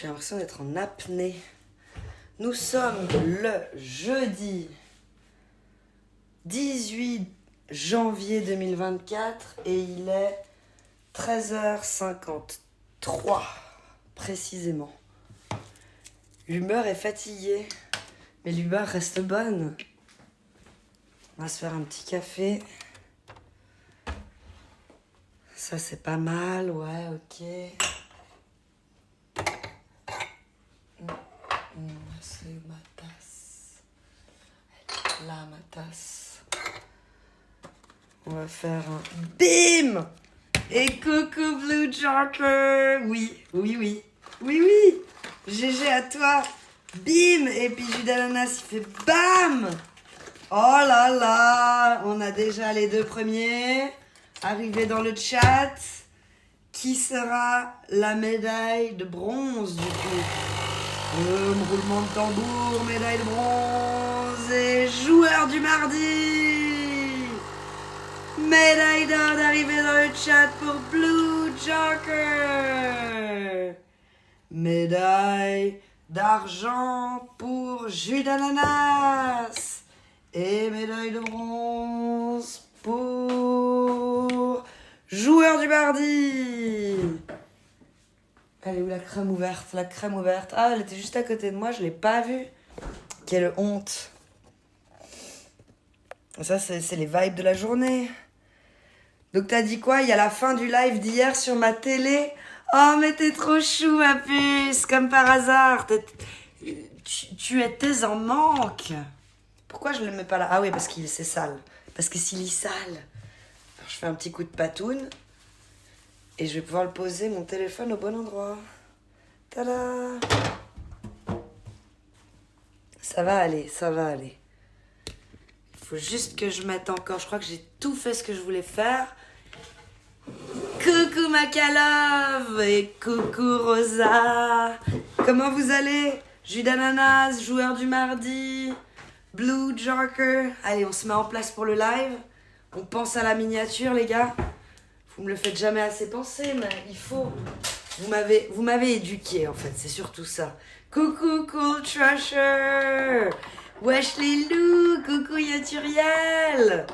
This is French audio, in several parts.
J'ai l'impression d'être en apnée. Nous sommes le jeudi 18 janvier 2024 et il est 13h53 précisément. L'humeur est fatiguée, mais l'humeur reste bonne. On va se faire un petit café. Ça c'est pas mal, ouais, ok. C'est ma tasse. Là, ma tasse. On va faire un bim. Et coucou Blue Joker. Oui. GG à toi. Bim. Et puis jus d'ananas, il fait bam. Oh là là. On a déjà les deux premiers. Arrivés dans le chat. Qui sera la médaille de bronze du coup? Roulement de tambour, médaille de bronze et joueur du mardi. Médaille d'or d'arrivée dans le chat pour Blue Joker. Médaille d'argent pour jus d'ananas. Et médaille de bronze pour joueur du mardi. Elle est où la crème ouverte? La crème ouverte. Ah, elle était juste à côté de moi, je l'ai pas vue. Quelle honte. Ça, c'est les vibes de la journée. Donc t'as dit quoi? Il y a la fin du live d'hier sur ma télé. Oh, mais t'es trop chou, ma puce. Comme par hasard. Tu étais en manque. Pourquoi je le mets pas là? Ah oui, parce qu'il c'est sale. Parce que s'il est sale. Alors, je fais un petit coup de patoune. Et je vais pouvoir le poser mon téléphone au bon endroit. Tada! Ça va aller, ça va aller. Il faut juste que je mette encore. Je crois que j'ai tout fait ce que je voulais faire. Coucou Makalov et coucou Rosa. Comment vous allez? Jus d'ananas, joueur du mardi, Blue Joker. Allez, on se met en place pour le live. On pense à la miniature, les gars. Vous me le faites jamais assez penser, mais il faut. Vous m'avez éduqué, en fait, c'est surtout ça. Coucou Cool Trasher. Wesh les loups, coucou Yaturiel.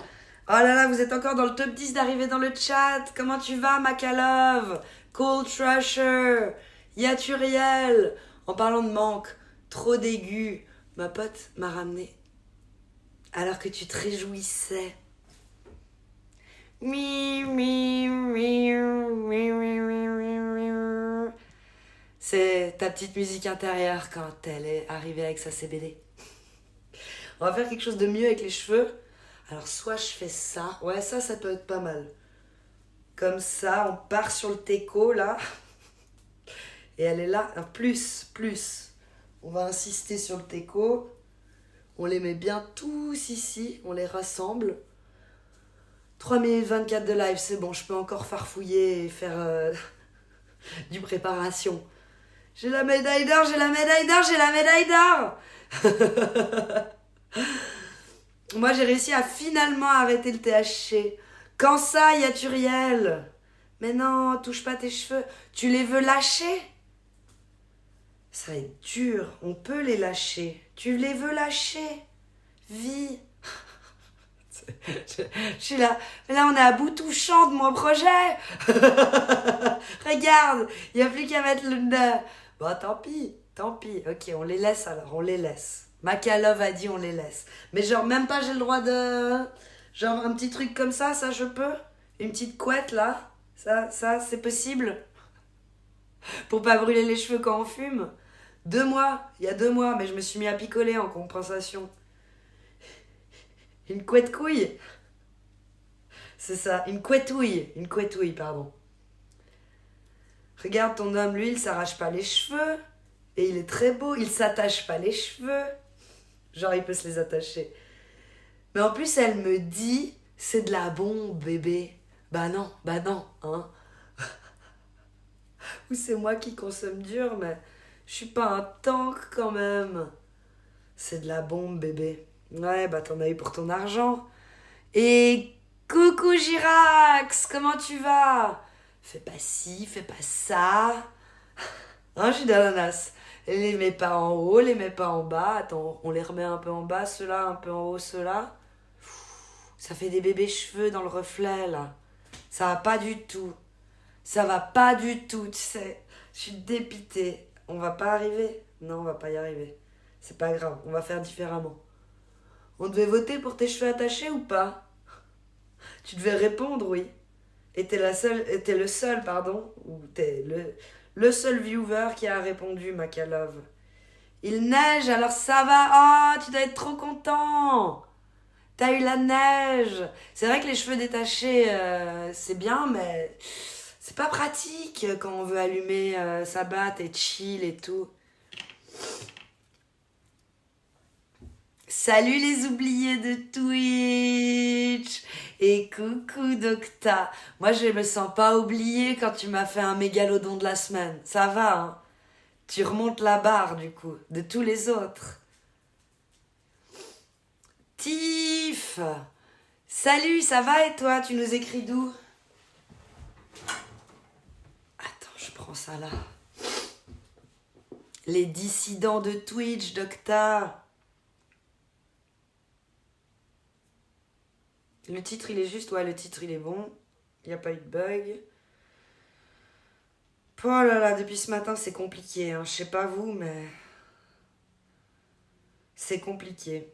Oh là là, vous êtes encore dans le top 10 d'arriver dans le chat. Comment tu vas, Makalov? Cool Trasher. Yaturiel. En parlant de manque, trop d'aigus, ma pote m'a ramené. Alors que tu te réjouissais. C'est ta petite musique intérieure quand elle est arrivée avec sa CBD. On va faire quelque chose de mieux avec les cheveux. Alors soit je fais ça. Ouais, ça peut être pas mal. Comme ça, on part sur le teco là. Et elle est là. Un plus. On va insister sur le teco. On les met bien tous ici. On les rassemble. 3 minutes 24 de live, c'est bon, je peux encore farfouiller et faire du préparation. J'ai la médaille d'or. Moi, j'ai réussi à finalement arrêter le THC. Quand ça, Yaturiel? Mais non, touche pas tes cheveux. Tu les veux lâcher? Ça va être dur, on peut les lâcher. Tu les veux lâcher? Vis. Je suis là. Mais là, on est à bout touchant de mon projet. Regarde, il n'y a plus qu'à mettre le... Bon, tant pis. Ok, on les laisse alors, on les laisse. Makalov a dit on les laisse. Mais genre, même pas j'ai le droit de... Genre, un petit truc comme ça je peux? Une petite couette, là? Ça, c'est possible? Pour pas brûler les cheveux quand on fume? 2 mois, il y a 2 mois, mais je me suis mis à picoler en compensation. Une couette couille. C'est ça, une couettouille, pardon. Regarde ton homme, lui, il s'arrache pas les cheveux. Et il est très beau, il s'attache pas les cheveux. Genre, il peut se les attacher. Mais en plus, elle me dit, c'est de la bombe, bébé. Bah non, hein. Ou c'est moi qui consomme dur, mais je suis pas un tank quand même. C'est de la bombe, bébé. Ouais, bah t'en as eu pour ton argent. Et coucou Girax, comment tu vas? Fais pas ci, fais pas ça. Un jus d'ananas. Les mets pas en haut, les mets pas en bas. Attends, on les remet un peu en bas, ceux-là, un peu en haut, ceux-là. Ça fait des bébés cheveux dans le reflet, là. Ça va pas du tout. Ça va pas du tout, tu sais. Je suis dépitée. On va pas arriver? Non, on va pas y arriver. C'est pas grave, on va faire différemment. On devait voter pour tes cheveux attachés ou pas? Tu devais répondre oui. Et t'es le seul, pardon, ou t'es le seul viewer qui a répondu, Makalov. Il neige, alors ça va. Oh, tu dois être trop content. T'as eu la neige. C'est vrai que les cheveux détachés, c'est bien, mais c'est pas pratique quand on veut allumer sa batte et chill et tout. Salut les oubliés de Twitch. Et coucou Docta. Moi je me sens pas oubliée quand tu m'as fait un mégalodon de la semaine. Ça va, hein? Tu remontes la barre du coup, de tous les autres. Tiff. Salut, ça va et toi? Tu nous écris d'où? Attends, je prends ça là. Les dissidents de Twitch, Docta. Le titre il est juste, ouais, le titre il est bon. Il n'y a pas eu de bug. Oh là là, depuis ce matin c'est compliqué, hein. Je sais pas vous, mais c'est compliqué.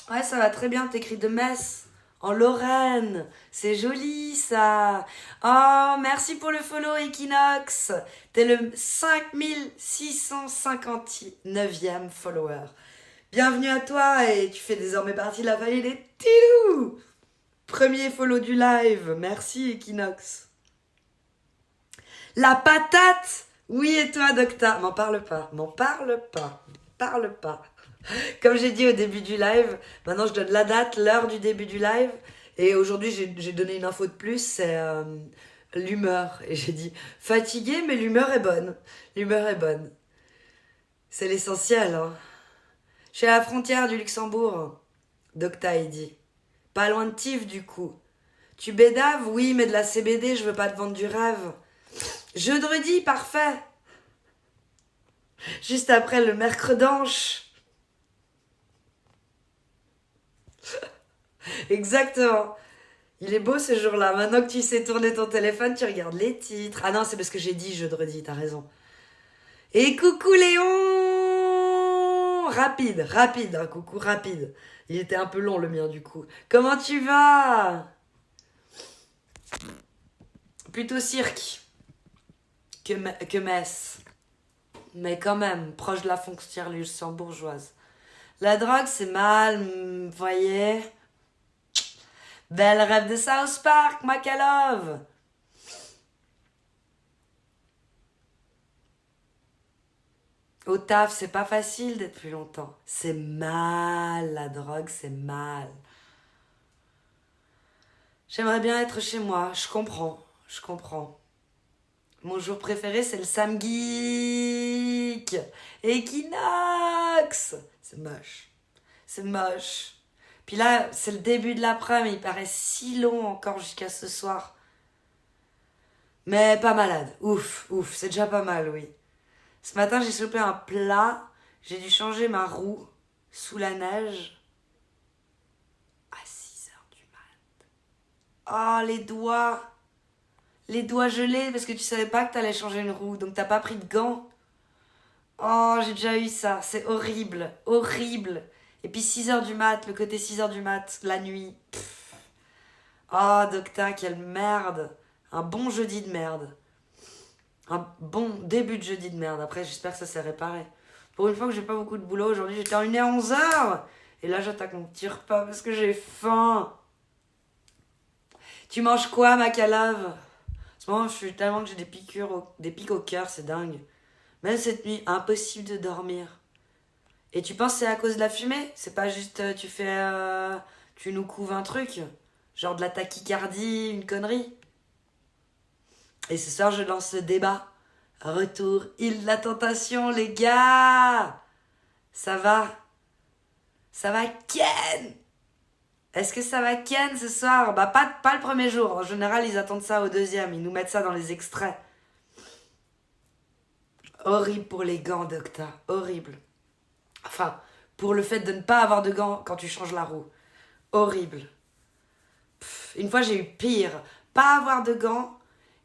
Ouais, ça va très bien, t'écris de Metz, en Lorraine. C'est joli ça. Oh, merci pour le follow Equinox. T'es le 5659e follower. Bienvenue à toi et tu fais désormais partie de la famille des Tilous. Premier follow du live. Merci Equinox. La patate. Oui, et toi, Docta? M'en parle pas. Comme j'ai dit au début du live, maintenant je donne la date, l'heure du début du live. Et aujourd'hui, j'ai donné une info de plus, c'est l'humeur. Et j'ai dit, fatigué, mais l'humeur est bonne. L'humeur est bonne. C'est l'essentiel, hein. Je suis à la frontière du Luxembourg, Docta, il dit. Pas loin de Tif, du coup. Tu bédaves? Oui, mais de la CBD, je veux pas te vendre du rêve. Jeudi, parfait. Juste après le mercredanche. Exactement. Il est beau ce jour-là. Maintenant que tu sais tourner ton téléphone, tu regardes les titres. Ah non, c'est parce que j'ai dit jeudi, t'as raison. Et coucou Léon! Rapide, hein, coucou rapide. Il était un peu long le mien du coup. Comment tu vas? Plutôt cirque que Metz. Mais quand même, proche de la frontière luxembourgeoise. La drogue, c'est mal, voyez. Belle rêve de South Park, Makalov. Au taf, c'est pas facile d'être plus longtemps. C'est mal, la drogue, c'est mal. J'aimerais bien être chez moi, je comprends. Mon jour préféré, c'est le samgeek. Equinox. C'est moche. Puis là, c'est le début de l'après-midi, il paraît si long encore jusqu'à ce soir. Mais pas malade. Ouf, c'est déjà pas mal, oui. Ce matin, j'ai chopé un plat. J'ai dû changer ma roue sous la neige à 6h du mat. Oh, les doigts. Les doigts gelés parce que tu savais pas que t'allais changer une roue. Donc t'as pas pris de gants. Oh, j'ai déjà eu ça. C'est horrible. Et puis 6h du mat, le côté 6h du mat, la nuit. Pff. Oh, Docta, quelle merde. Un bon jeudi de merde. Un bon début de jeudi de merde. Après, j'espère que ça s'est réparé. Pour une fois que j'ai pas beaucoup de boulot, aujourd'hui j'ai terminé à 11h. Et là, j'attaque mon petit repas parce que j'ai faim. Tu manges quoi, Makalave? En ce moment, je suis tellement que j'ai des pics au cœur, c'est dingue. Même cette nuit, impossible de dormir. Et tu penses que c'est à cause de la fumée? C'est pas juste tu nous couves un truc? Genre de la tachycardie, une connerie? Et ce soir, je lance le débat. Retour, île de la tentation, les gars! Ça va Ken? Est-ce que ça va Ken ce soir? Bah pas le premier jour. En général, ils attendent ça au deuxième. Ils nous mettent ça dans les extraits. Horrible pour les gants, Docta. Horrible. Enfin, pour le fait de ne pas avoir de gants quand tu changes la roue. Horrible. Une fois, j'ai eu pire. Pas avoir de gants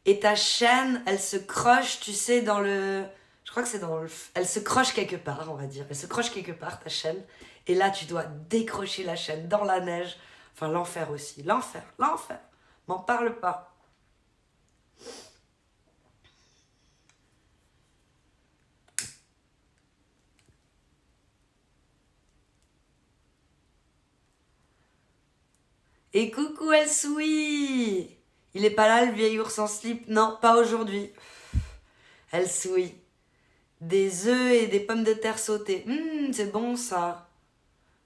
et ta chaîne, elle se croche, tu sais, dans le... Je crois que c'est dans le... Elle se croche quelque part, on va dire. Elle se croche quelque part, ta chaîne. Et là, tu dois décrocher la chaîne dans la neige. Enfin, l'enfer aussi. L'enfer. M'en parle pas. Et coucou Elsoui. Il est pas là, le vieil ours en slip? Non, pas aujourd'hui. Elsoui. Des œufs et des pommes de terre sautées. C'est bon ça.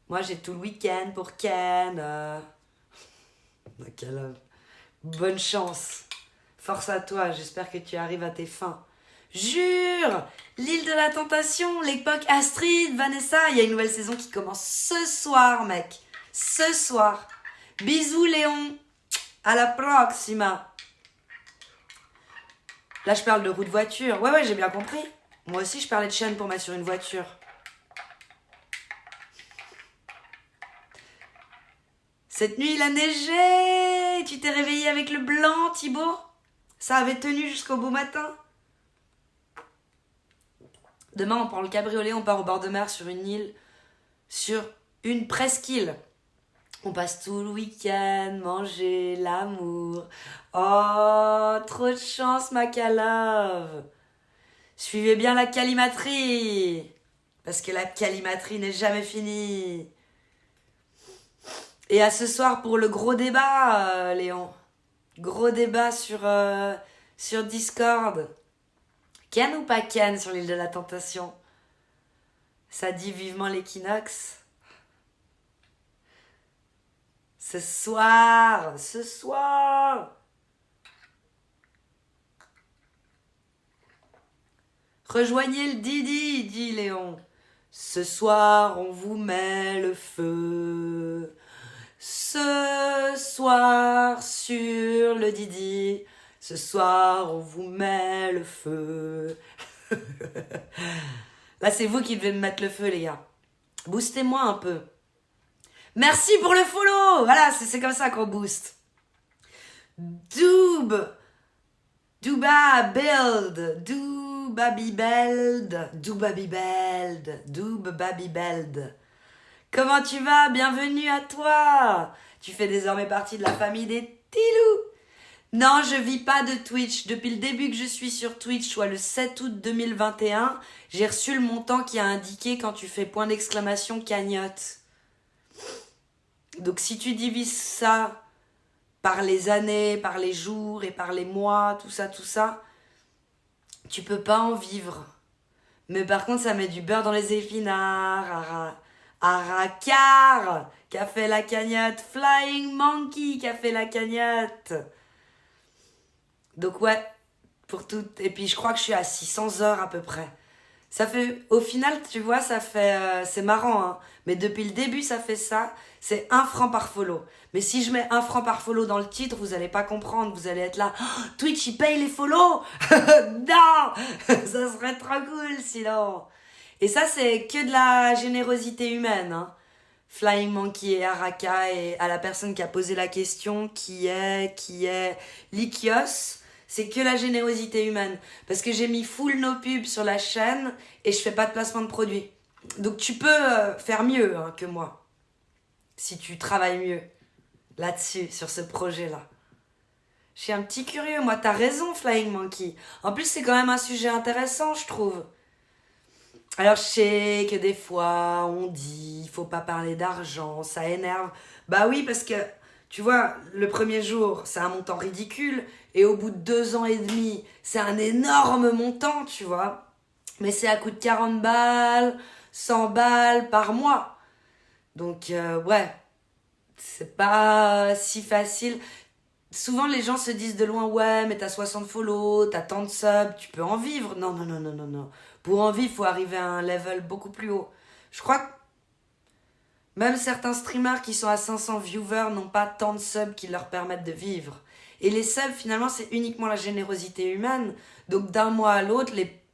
Moi j'ai tout le week-end pour Ken. Bonne chance. Force à toi, j'espère que tu arrives à tes fins. Jure! L'île de la Tentation, l'époque Astrid, Vanessa, il y a une nouvelle saison qui commence ce soir, mec. Ce soir. Bisous Léon. À la proxima. Là je parle de roue de voiture. Ouais, j'ai bien compris. Moi aussi je parlais de chaîne pour mettre sur une voiture. Cette nuit il a neigé. Tu t'es réveillé avec le blanc, Thibaut? Ça avait tenu jusqu'au beau matin. Demain on prend le cabriolet, on part au bord de mer sur une île. Sur une presqu'île. On passe tout le week-end, manger, l'amour. Oh, trop de chance, ma calove. Suivez bien la calimaterie. Parce que la calimaterie n'est jamais finie. Et à ce soir pour le gros débat, Léon. Gros débat sur Discord. Ken ou pas Ken sur l'île de la Tentation? Ça dit vivement l'équinoxe. Ce soir. Rejoignez le Didi, dit Léon. Ce soir, on vous met le feu. Ce soir, sur le Didi. Ce soir, on vous met le feu. Là, c'est vous qui devez me mettre le feu, les gars. Boostez-moi un peu. Merci pour le follow. Voilà, c'est comme ça qu'on booste. Duba Build. Comment tu vas? Bienvenue à toi. Tu fais désormais partie de la famille des Tilous. Non, je vis pas de Twitch. Depuis le début que je suis sur Twitch, soit le 7 août 2021, j'ai reçu le montant qui a indiqué quand tu fais point d'exclamation cagnotte. Donc si tu divises ça par les années, par les jours et par les mois, tout ça, tu peux pas en vivre. Mais par contre, ça met du beurre dans les épinards. Aracar qui a fait la cagnotte. Flying Monkey qui a fait la cagnotte. Donc ouais, pour tout. Et puis je crois que je suis à 600 heures à peu près. Ça fait, au final, tu vois, ça fait, c'est marrant, hein. Mais depuis le début, ça fait ça. C'est 1 franc par follow. Mais si je mets 1 franc par follow dans le titre, vous allez pas comprendre. Vous allez être là, oh, Twitch, il paye les follow. Non, ça serait trop cool sinon. Et ça, c'est que de la générosité humaine, hein. Flying Monkey et Araka, et à la personne qui a posé la question, qui est Likios. C'est que la générosité humaine. Parce que j'ai mis full no pub sur la chaîne et je fais pas de placement de produits. Donc tu peux faire mieux, hein, que moi. Si tu travailles mieux là-dessus, sur ce projet-là. Je suis un petit curieux, moi. T'as raison, Flying Monkey. En plus, c'est quand même un sujet intéressant, je trouve. Alors, je sais que des fois, on dit, il faut pas parler d'argent, ça énerve. Bah oui, parce que, tu vois, le premier jour, c'est un montant ridicule. Et au bout de 2 ans et demi, c'est un énorme montant, tu vois. Mais c'est à coût de 40 balles, 100 balles par mois. Donc, ouais, c'est pas si facile. Souvent, les gens se disent de loin, ouais, mais t'as 60 follow, t'as tant de subs, tu peux en vivre. Non. Pour en vivre, il faut arriver à un level beaucoup plus haut. Je crois que même certains streamers qui sont à 500 viewers n'ont pas tant de subs qui leur permettent de vivre. Et les subs, finalement, c'est uniquement la générosité humaine. Donc, d'un mois à l'autre,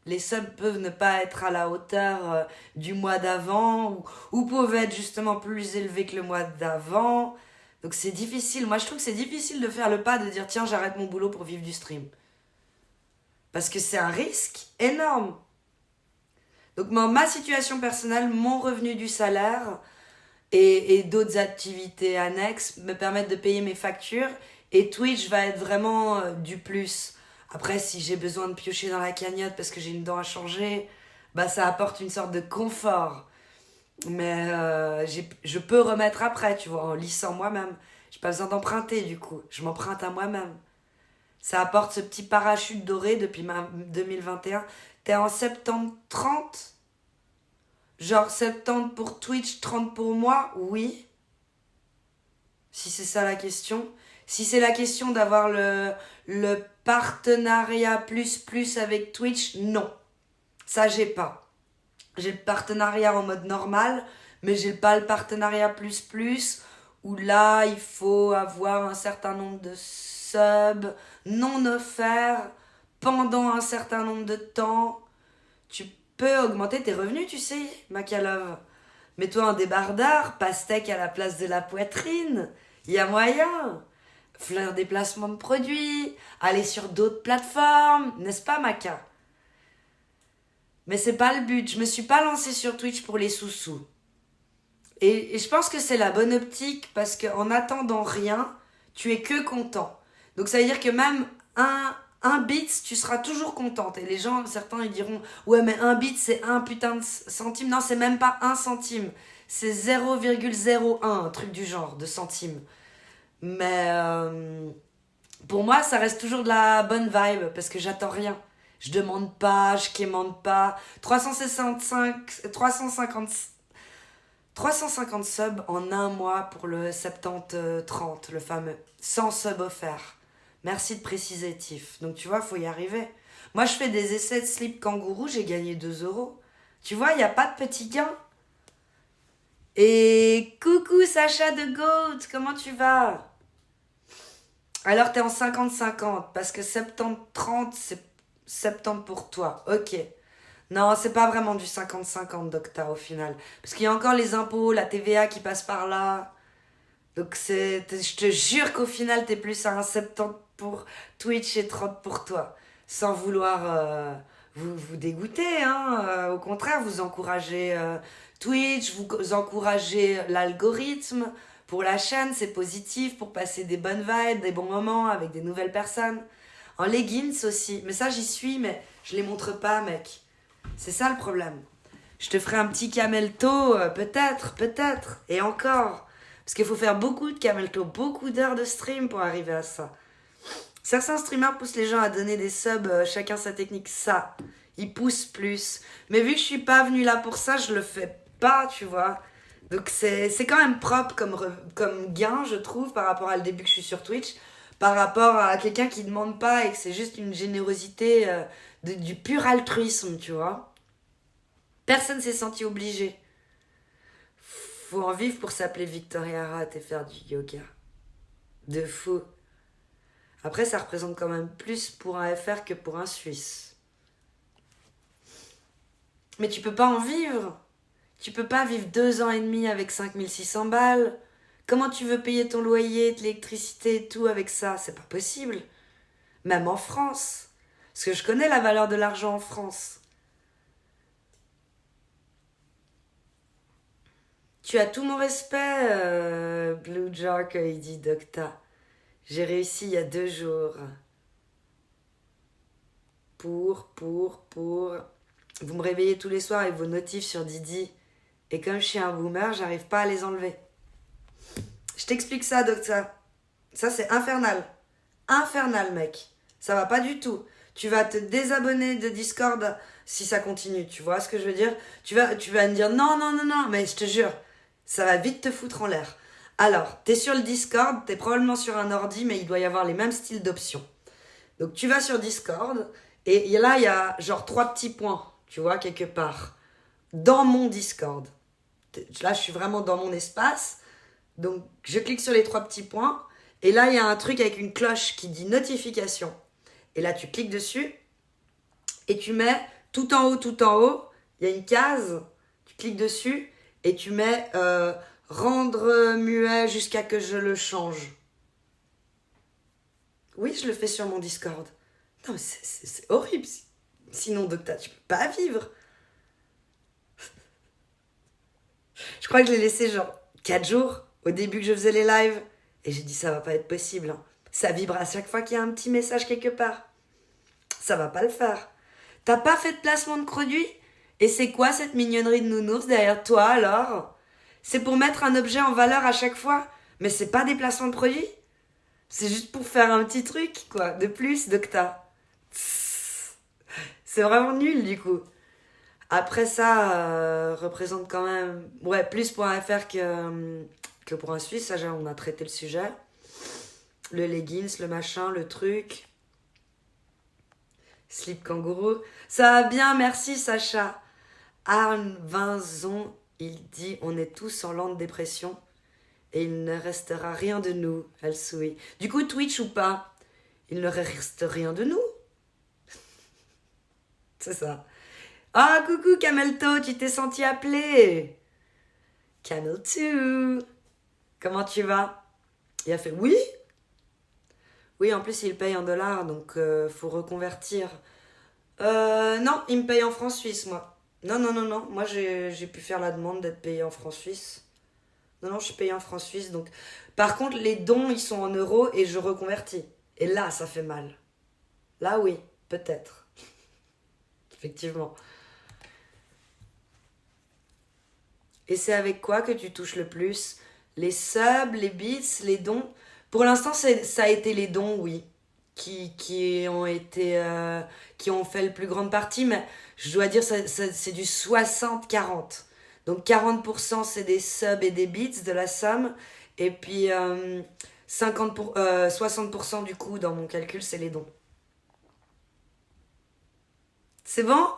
Les subs peuvent ne pas être à la hauteur du mois d'avant ou peuvent être justement plus élevés que le mois d'avant. Donc c'est difficile. Moi, je trouve que c'est difficile de faire le pas de dire tiens, j'arrête mon boulot pour vivre du stream. Parce que c'est un risque énorme. Donc ma situation personnelle, mon revenu du salaire et d'autres activités annexes me permettent de payer mes factures. Et Twitch va être vraiment du plus. Après, si j'ai besoin de piocher dans la cagnotte parce que j'ai une dent à changer, bah ça apporte une sorte de confort. Mais je peux remettre après, tu vois, en lissant moi-même. J'ai pas besoin d'emprunter du coup. Je m'emprunte à moi-même. Ça apporte ce petit parachute doré depuis 2021. T'es en 70-30 ? Genre 70 pour Twitch, 30 pour moi ? Oui. Si c'est ça la question. Si c'est la question d'avoir le partenariat plus avec Twitch, non. Ça, j'ai pas. J'ai le partenariat en mode normal, mais j'ai pas le partenariat plus où là, il faut avoir un certain nombre de subs non offerts pendant un certain nombre de temps. Tu peux augmenter tes revenus, tu sais, Makalov. Mets-toi un débardeur, pastèque à la place de la poitrine. Il y a moyen. Faire des placements de produits, aller sur d'autres plateformes, n'est-ce pas, Maka? Mais c'est pas le but. Je me suis pas lancée sur Twitch pour les sous-sous. Et je pense que c'est la bonne optique parce qu'en attendant rien, tu es que content. Donc ça veut dire que même un bit, tu seras toujours contente. Et les gens, certains, ils diront ouais, mais un bit, c'est un putain de centime. Non, c'est même pas un centime. C'est 0,01, un truc du genre, de centime. Mais pour moi, ça reste toujours de la bonne vibe parce que j'attends rien. Je demande pas, je quémande pas. 350 subs en un mois pour le 70-30, le fameux. 100 subs offerts. Merci de préciser, Tiff. Donc tu vois, faut y arriver. Moi, je fais des essais de slip kangourou, j'ai gagné 2 €. Tu vois, il n'y a pas de petit gain. Et coucou Sacha de Goat, comment tu vas? Alors t'es en 50-50, parce que 70-30, c'est 70 pour toi. Ok. Non, c'est pas vraiment du 50-50, Docta, au final. Parce qu'il y a encore les impôts, la TVA qui passe par là. Donc je te jure qu'au final, t'es plus à un 70 pour Twitch et 30 pour toi. Sans vouloir vous dégoûter, hein. Au contraire, vous encouragez Twitch, vous encouragez l'algorithme. Pour la chaîne, c'est positif pour passer des bonnes vibes, des bons moments avec des nouvelles personnes. En leggings aussi. Mais ça, j'y suis, mais je les montre pas, mec. C'est ça le problème. Je te ferai un petit camel toe, peut-être. Et encore. Parce qu'il faut faire beaucoup de camel toe, beaucoup d'heures de stream pour arriver à ça. Certains streamers poussent les gens à donner des subs, chacun sa technique, ça. Ils poussent plus. Mais vu que je suis pas venue là pour ça, je le fais pas, tu vois. Donc c'est quand même propre comme gain, je trouve, par rapport à le début que je suis sur Twitch. Par rapport à quelqu'un qui demande pas et que c'est juste une générosité, du pur altruisme, tu vois. Personne s'est senti obligé. Faut en vivre pour s'appeler Victoria Rat et faire du yoga. De fou. Après, ça représente quand même plus pour un FR que pour un Suisse. Mais tu peux pas en vivre. Tu peux pas vivre 2 ans et demi avec 5600 balles. Comment tu veux payer ton loyer, l'électricité et tout avec ça? C'est pas possible. Même en France. Parce que je connais la valeur de l'argent en France. Tu as tout mon respect, Blue Jark, il dit Docta. J'ai réussi il y a 2 jours. Pour. Vous me réveillez tous les soirs avec vos notifs sur Didi. Et comme je suis un boomer, j'arrive pas à les enlever. Je t'explique ça, Docta. Ça, c'est infernal. Infernal, mec. Ça va pas du tout. Tu vas te désabonner de Discord si ça continue. Tu vois ce que je veux dire? Tu vas me dire non, mais je te jure, ça va vite te foutre en l'air. Alors, t'es sur le Discord, t'es probablement sur un ordi, mais il doit y avoir les mêmes styles d'options. Donc, tu vas sur Discord, et là, il y a genre 3 petits points, tu vois, quelque part. Dans mon Discord. Là, je suis vraiment dans mon espace. Donc, je clique sur les 3 petits points. Et là, il y a un truc avec une cloche qui dit notification. Et là, tu cliques dessus. Et tu mets tout en haut, il y a une case, tu cliques dessus et tu mets rendre muet jusqu'à que je le change. Oui, je le fais sur mon Discord. Non, mais c'est horrible. Sinon, Docta, tu peux pas vivre. Je crois que je l'ai laissé genre 4 jours au début que je faisais les lives. Et j'ai dit, ça va pas être possible. Hein. Ça vibre à chaque fois qu'il y a un petit message quelque part. Ça va pas le faire. T'as pas fait de placement de produit? Et c'est quoi cette mignonnerie de nounours derrière toi alors? C'est pour mettre un objet en valeur à chaque fois? Mais c'est pas des placements de produits? C'est juste pour faire un petit truc, quoi, de plus, Docta. C'est vraiment nul, du coup. Après ça, représente quand même... Ouais, plus pour un FR que pour un Suisse. Ça, on a traité le sujet. Le leggings, le machin, le truc. Slip kangourou. Ça va bien, merci Sacha. Arne Vinzon, il dit, on est tous en lente dépression. Et il ne restera rien de nous, elle sourit. Du coup, Twitch ou pas, il ne reste rien de nous. C'est ça. Ah, coucou Camelto, tu t'es senti appelé. Camel2. Comment tu vas? Il a fait oui. Oui, en plus, il paye en dollars, donc faut reconvertir. Non, il me paye en francs suisses, moi. Non. Moi, j'ai pu faire la demande d'être payé en francs suisses. Non, je suis payé en francs suisses. Donc... Par contre, les dons, ils sont en euros et je reconvertis. Et là, ça fait mal. Là, oui, peut-être. Effectivement. Et c'est avec quoi que tu touches le plus? Les subs, les bits, les dons? Pour l'instant, ça a été les dons, oui. Qui ont été... qui ont fait la plus grande partie. Mais je dois dire, c'est du 60-40. Donc 40% c'est des subs et des bits de la somme. Et puis 60% du coup dans mon calcul c'est les dons. C'est bon?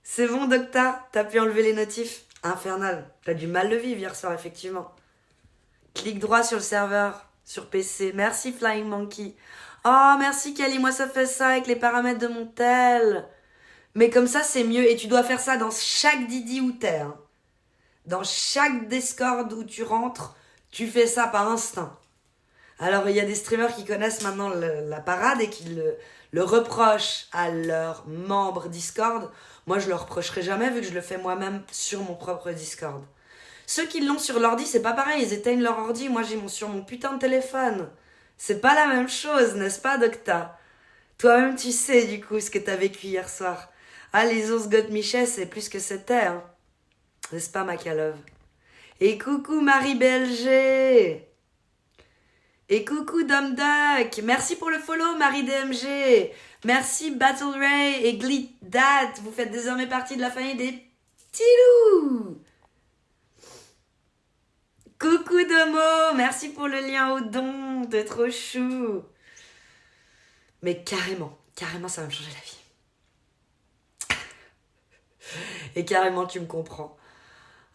C'est bon Docta? T'as pu enlever les notifs? Infernal. T'as du mal le vivre hier soir effectivement. Clique droit sur le serveur, sur PC. Merci Flying Monkey. Oh merci Kali, moi ça fait ça avec les paramètres de mon tel. Mais comme ça c'est mieux et tu dois faire ça dans chaque Didi où t'es. Hein. Dans chaque Discord où tu rentres, tu fais ça par instinct. Alors, il y a des streamers qui connaissent maintenant la parade et qui le reprochent à leurs membres Discord. Moi, je le reprocherai jamais vu que je le fais moi-même sur mon propre Discord. Ceux qui l'ont sur l'ordi, c'est pas pareil. Ils éteignent leur ordi. Moi, j'ai sur mon putain de téléphone. C'est pas la même chose, n'est-ce pas, Docta? Toi-même, tu sais, du coup, ce que t'as vécu hier soir. Ah, les ours Gottmichel, c'est plus que c'était, hein. N'est-ce pas, Macalove? Et coucou Marie Belger. Et coucou Dom Duck. Merci pour le follow, Marie DMG. Merci Battle Ray et Glitdat. Vous faites désormais partie de la famille des petits loups. Coucou Domo. Merci pour le lien au don. T'es trop chou. Mais carrément, ça va me changer la vie. Et carrément, tu me comprends.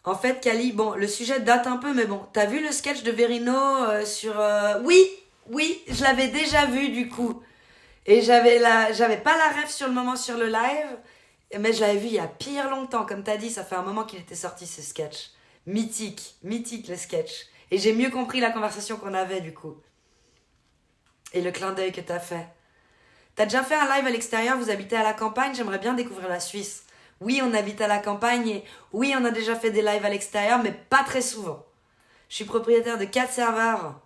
En fait, Kali, bon, le sujet date un peu, mais bon, t'as vu le sketch de Verino sur... Oui, je l'avais déjà vu, du coup. Et j'avais pas la ref sur le moment sur le live, mais je l'avais vu il y a pire longtemps. Comme t'as dit, ça fait un moment qu'il était sorti, ce sketch. Mythique le sketch. Et j'ai mieux compris la conversation qu'on avait, du coup. Et le clin d'œil que t'as fait. T'as déjà fait un live à l'extérieur, vous habitez à la campagne, j'aimerais bien découvrir la Suisse. Oui, on habite à la campagne et oui, on a déjà fait des lives à l'extérieur, mais pas très souvent. Je suis propriétaire de 4 serveurs.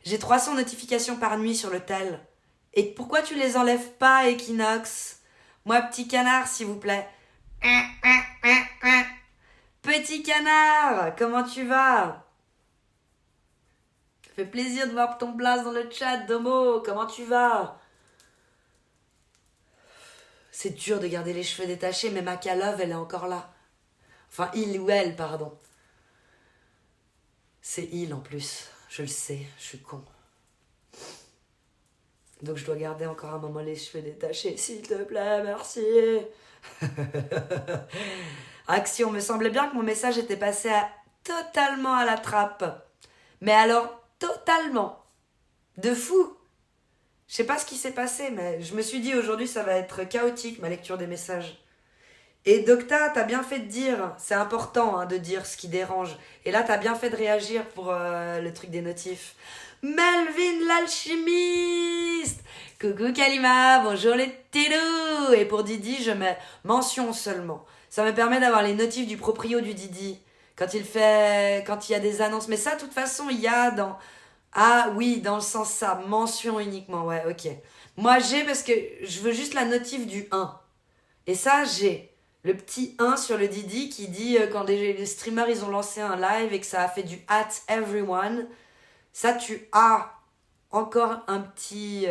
J'ai 300 notifications par nuit sur le tel. Et pourquoi tu les enlèves pas, Equinox? Moi, petit canard, s'il vous plaît. Petit canard, comment tu vas? Ça fait plaisir de voir ton blast dans le chat, Domo. Comment tu vas? C'est dur de garder les cheveux détachés, mais Macalove, elle est encore là. Enfin, il ou elle, pardon. C'est il en plus. Je le sais, je suis con. Donc je dois garder encore un moment les cheveux détachés. S'il te plaît, merci. Action, me semblait bien que mon message était passé totalement à la trappe. Mais alors, totalement. De fou. Je sais pas ce qui s'est passé, mais je me suis dit aujourd'hui ça va être chaotique ma lecture des messages. Et Docta, t'as bien fait de dire, c'est important hein, de dire ce qui dérange. Et là, t'as bien fait de réagir pour le truc des notifs. Melvin l'alchimiste. Coucou Kalima, bonjour les télos. Et pour Didi, je mets mention seulement. Ça me permet d'avoir les notifs du proprio du Didi. Quand il y a des annonces. Mais ça, de toute façon, il y a dans... Ah oui, dans le sens ça, mention uniquement, ouais, ok. Moi, j'ai parce que je veux juste la notif du 1. Et ça, j'ai le petit 1 sur le Didi qui dit quand les streamers ils ont lancé un live et que ça a fait du at everyone, ça tu as encore un petit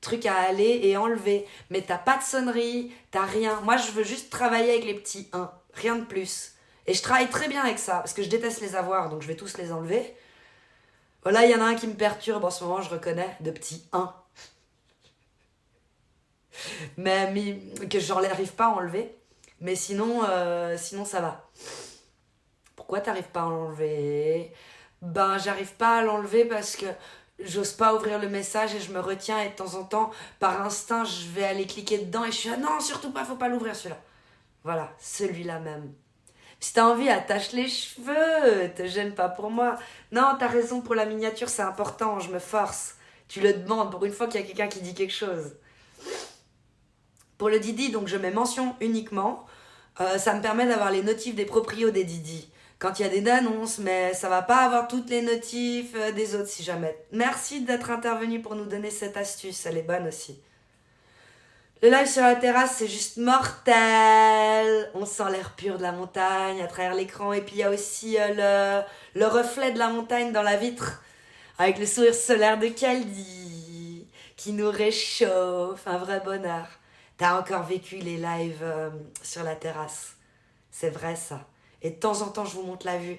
truc à aller et enlever. Mais t'as pas de sonnerie, t'as rien. Moi je veux juste travailler avec les petits 1, rien de plus. Et je travaille très bien avec ça parce que je déteste les avoir donc je vais tous les enlever. Voilà, il y en a un qui me perturbe en ce moment, je reconnais, de petit 1. Mais que j'en arrive pas à enlever. Mais sinon ça va. Pourquoi t'arrives pas à l'enlever? Ben, j'arrive pas à l'enlever parce que j'ose pas ouvrir le message et je me retiens et de temps en temps, par instinct, je vais aller cliquer dedans et je suis non, surtout pas, faut pas l'ouvrir celui-là. Voilà, celui-là même. Si t'as envie, attache les cheveux, te gêne pas pour moi. Non, t'as raison, pour la miniature, c'est important, je me force. Tu le demandes pour une fois qu'il y a quelqu'un qui dit quelque chose. Pour le Didi, donc je mets mention uniquement. Ça me permet d'avoir les notifs des proprios des Didi. Quand il y a des annonces, mais ça va pas avoir toutes les notifs des autres si jamais. Merci d'être intervenu pour nous donner cette astuce, elle est bonne aussi. Le live sur la terrasse, c'est juste mortel. On sent l'air pur de la montagne à travers l'écran. Et puis il y a aussi le reflet de la montagne dans la vitre. Avec le sourire solaire de Kaldi qui nous réchauffe. Un vrai bonheur. T'as encore vécu les lives sur la terrasse. C'est vrai ça. Et de temps en temps, je vous montre la vue.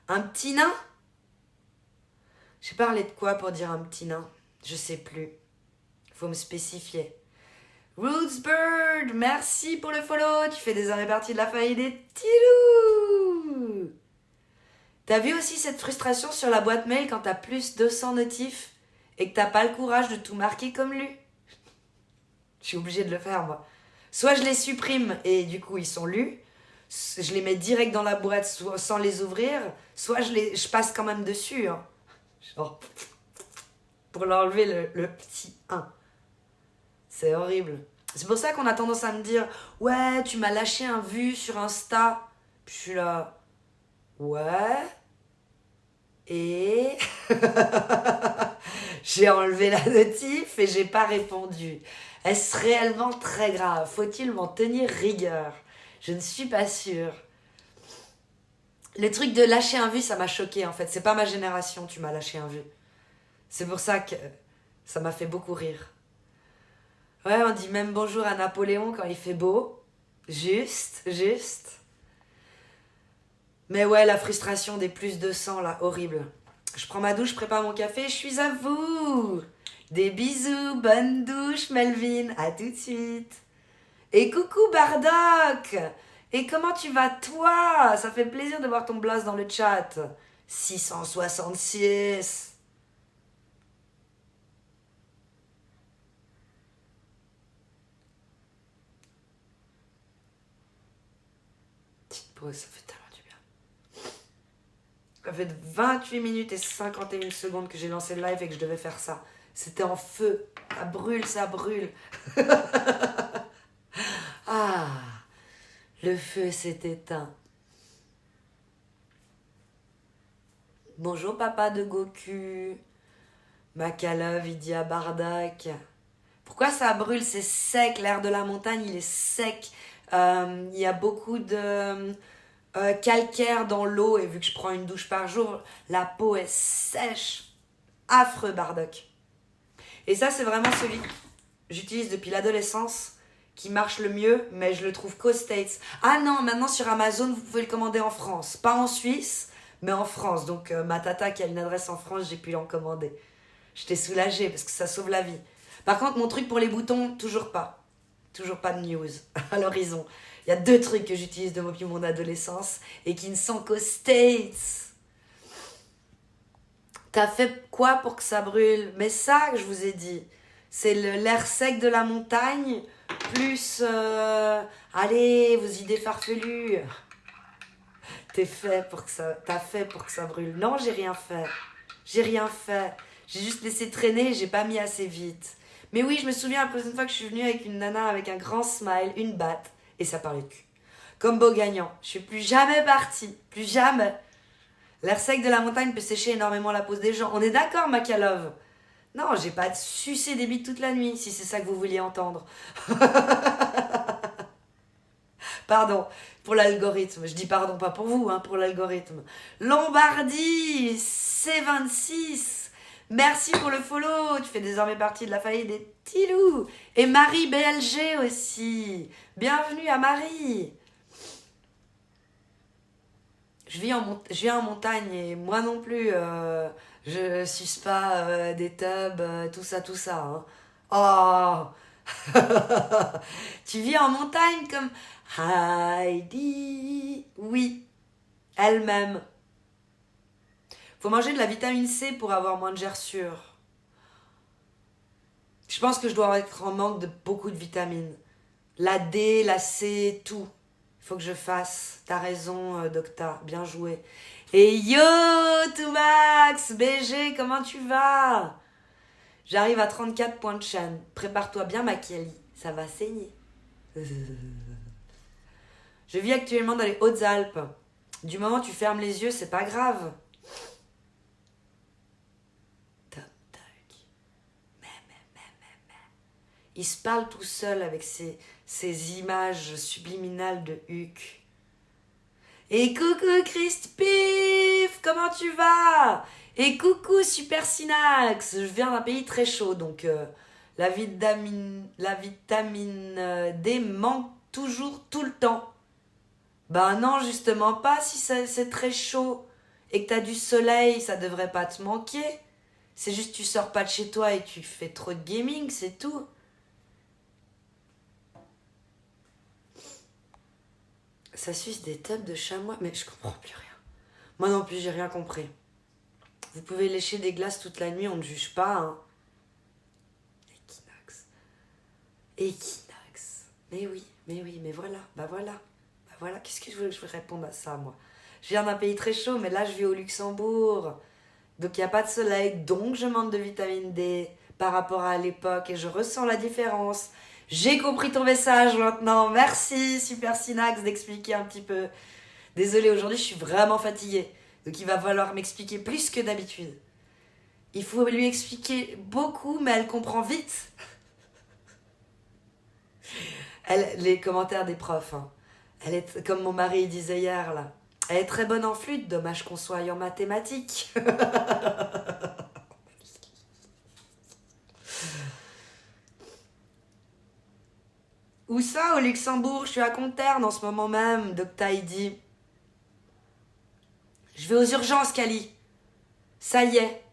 Un petit nain? J'ai parlé de quoi pour dire un petit nain? Je sais plus. Faut me spécifier. Rootsbird, merci pour le follow. Tu fais désormais partie de la famille des Tilou. T'as vu aussi cette frustration sur la boîte mail quand t'as plus 200 notifs et que t'as pas le courage de tout marquer comme lu? Je suis obligée de le faire, moi. Soit je les supprime et du coup, ils sont lus. Je les mets direct dans la boîte sans les ouvrir. Soit je passe quand même dessus. Hein. Genre, pour l'enlever le petit 1. C'est horrible. C'est pour ça qu'on a tendance à me dire « Ouais, tu m'as lâché un vu sur Insta. » Puis je suis là « Ouais. Et... » J'ai enlevé la notif et j'ai pas répondu. Est-ce réellement très grave? Faut-il m'en tenir rigueur? Je ne suis pas sûre. Le truc de lâcher un vu, ça m'a choqué en fait. C'est pas ma génération, tu m'as lâché un vu. C'est pour ça que ça m'a fait beaucoup rire. Ouais, on dit même bonjour à Napoléon quand il fait beau. Juste. Mais ouais, la frustration des plus de 100 là, horrible. Je prends ma douche, je prépare mon café, je suis à vous. Des bisous, bonne douche Melvin, à tout de suite. Et coucou Bardock. Et comment tu vas toi? Ça fait plaisir de voir ton blaze dans le chat. 666. Petite pause, ça fait tellement du bien. Ça fait 28 minutes et 51 secondes que j'ai lancé le live et que je devais faire ça. C'était en feu. Ça brûle, ça brûle. Ah, le feu s'est éteint. Bonjour papa de Goku. Makalov, il dit à Bardak. Pourquoi ça brûle? C'est sec, l'air de la montagne, il est sec. Il y a beaucoup de calcaire dans l'eau et vu que je prends une douche par jour, la peau est sèche. Affreux Bardock. Et ça, c'est vraiment celui que j'utilise depuis l'adolescence qui marche le mieux, mais je le trouve qu'aux States. Ah non, maintenant sur Amazon, vous pouvez le commander en France. Pas en Suisse, mais en France. Donc ma tata qui a une adresse en France, j'ai pu l'en commander. J'étais soulagée parce que ça sauve la vie. Par contre, mon truc pour les boutons, toujours pas. Toujours pas de news à l'horizon. Il y a 2 trucs que j'utilise depuis mon adolescence et qui ne sont qu'aux States. T'as fait quoi pour que ça brûle? Mais ça que je vous ai dit. C'est l'air sec de la montagne, plus... allez, vos idées farfelues. T'as fait pour que ça brûle. Non, j'ai rien fait. J'ai rien fait. J'ai juste laissé traîner, j'ai pas mis assez vite. Mais oui, je me souviens la prochaine fois que je suis venue avec une nana avec un grand smile, une batte, et ça parlait de cul. Comme beau gagnant. Je suis plus jamais partie. Plus jamais. L'air sec de la montagne peut sécher énormément la peau des gens. On est d'accord, Makalov? Non, j'ai pas sucé des bites toute la nuit, si c'est ça que vous vouliez entendre. Pardon, pour l'algorithme. Je dis pardon, pas pour vous, hein, pour l'algorithme. Lombardie, C26. Merci pour le follow. Tu fais désormais partie de la famille des petits loups. Et Marie BLG aussi. Bienvenue à Marie. Je vis en montagne et moi non plus, je suce pas des tubs, tout ça. Hein. Oh. Tu vis en montagne comme Heidi. Oui, elle-même. Faut manger de la vitamine C pour avoir moins de gerçures. Je pense que je dois être en manque de beaucoup de vitamines. La D, la C, tout. Il faut que je fasse. T'as raison, Docta. Bien joué. Et yo, Toumax, BG, comment tu vas? J'arrive à 34 points de chaîne. Prépare-toi bien, Machiavelli. Ça va saigner. Je vis actuellement dans les Hautes-Alpes. Du moment où tu fermes les yeux, c'est pas grave. Toc, toc. Il se parle tout seul avec ces images subliminales de Huck. Et coucou Christpif, comment tu vas? Et coucou Super Synax, je viens d'un pays très chaud, donc la vitamine D manque toujours tout le temps. Ben non, justement pas, si c'est très chaud et que t'as du soleil, ça devrait pas te manquer. C'est juste que tu sors pas de chez toi et tu fais trop de gaming, c'est tout. Ça suce des tubs de chamois, mais je comprends plus rien. Moi non plus, j'ai rien compris. Vous pouvez lécher des glaces toute la nuit, on ne juge pas, hein. Équinoxe. Mais oui, mais voilà, bah voilà. Qu'est-ce que je veux répondre à ça, moi? Je viens d'un pays très chaud, mais là, je vis au Luxembourg. Donc, il n'y a pas de soleil, donc je manque de vitamine D par rapport à l'époque et je ressens la différence. J'ai compris ton message maintenant. Merci, Super Synax, d'expliquer un petit peu. Désolée, aujourd'hui, je suis vraiment fatiguée. Donc, il va falloir m'expliquer plus que d'habitude. Il faut lui expliquer beaucoup, mais elle comprend vite. Les commentaires des profs, hein. Elle est, comme mon mari disait hier, là. Elle est très bonne en flûte, dommage qu'on soit en mathématiques. Où ça, au Luxembourg? Je suis à Comterne en ce moment même, Docta il dit. Je vais aux urgences, Cali. Ça y est,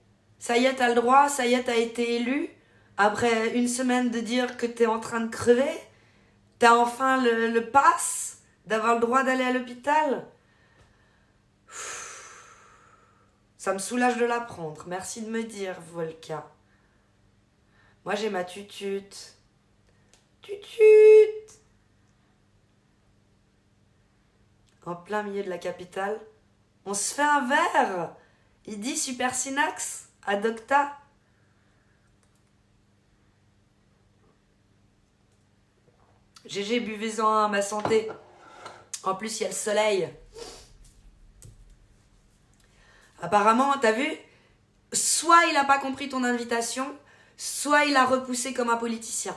t'as le droit, ça y est, t'as été élu. Après une semaine de dire que t'es en train de crever, t'as enfin le pass d'avoir le droit d'aller à l'hôpital. Ça me soulage de l'apprendre. Merci de me dire, Volka. Moi, j'ai ma tutute. Tutute. En plein milieu de la capitale. On se fait un verre. Il dit Super Synax à Docta. GG, buvez-en un à ma santé. En plus, il y a le soleil. Apparemment, t'as vu? Soit il a pas compris ton invitation, soit il a repoussé comme un politicien.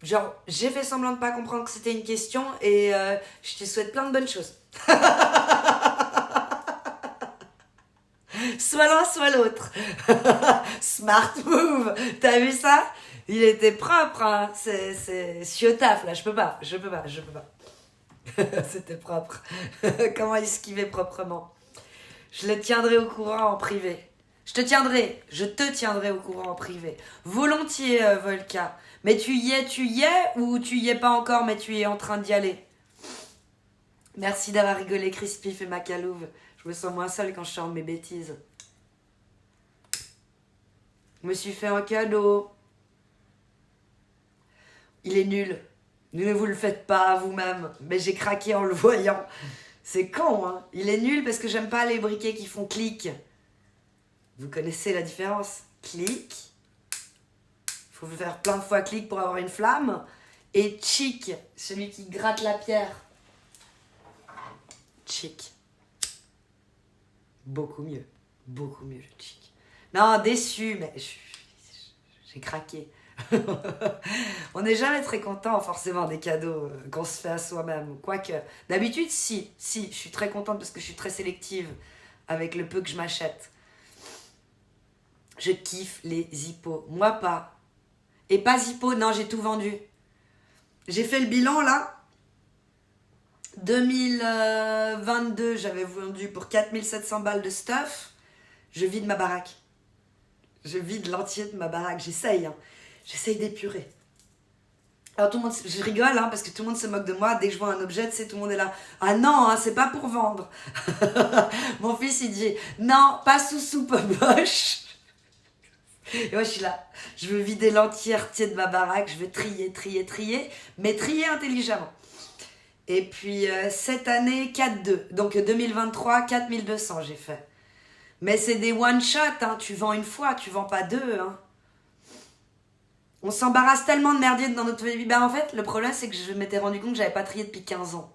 Genre, j'ai fait semblant de pas comprendre que c'était une question et je te souhaite plein de bonnes choses. Soit l'un, soit l'autre. Smart move. T'as vu ça? Il était propre, hein. C'est chiotaf, là. Je peux pas. C'était propre. Comment esquiver proprement? Je le tiendrai au courant en privé. Je te tiendrai au courant en privé. Volontiers, Volka. Mais tu y es ou tu y es pas encore, mais tu es en train d'y aller? Merci d'avoir rigolé, Crispif et Macalouve. Je me sens moins seule quand je chante mes bêtises. Je me suis fait un cadeau. Il est nul. Ne vous le faites pas à vous-même. Mais j'ai craqué en le voyant. C'est con, hein. Il est nul parce que j'aime pas les briquets qui font clic. Vous connaissez la différence? Clic. Il faut faire plein de fois clic pour avoir une flamme. Et chic, celui qui gratte la pierre. Chic. Beaucoup mieux. Beaucoup mieux le chic. Non, déçu, mais j'ai craqué. On n'est jamais très content forcément des cadeaux qu'on se fait à soi-même. Quoique, d'habitude, si, je suis très contente parce que je suis très sélective avec le peu que je m'achète. Je kiffe les Zippo. Moi pas. Et pas Zippo, non, j'ai tout vendu. J'ai fait le bilan là. 2022, j'avais vendu pour 4700 balles de stuff. Je vide ma baraque. Je vide l'entier de ma baraque. J'essaye, hein. J'essaye d'épurer. Alors tout le monde, je rigole hein, parce que tout le monde se moque de moi. Dès que je vois un objet, tu sais, tout le monde est là. Ah non, hein, c'est pas pour vendre. Mon fils, il dit non, pas sous soupe moche. Et moi, je suis là. Je veux vider l'entièreté de ma baraque. Je veux trier, mais trier intelligemment. Et puis cette année, 4-2. Donc 2023, 4200 j'ai fait. Mais c'est des one-shot, hein. Tu vends une fois, tu vends pas deux. Hein. On s'embarrasse tellement de merdier dans notre vie. Ben, en fait, le problème, c'est que je m'étais rendu compte que j'avais pas trié depuis 15 ans.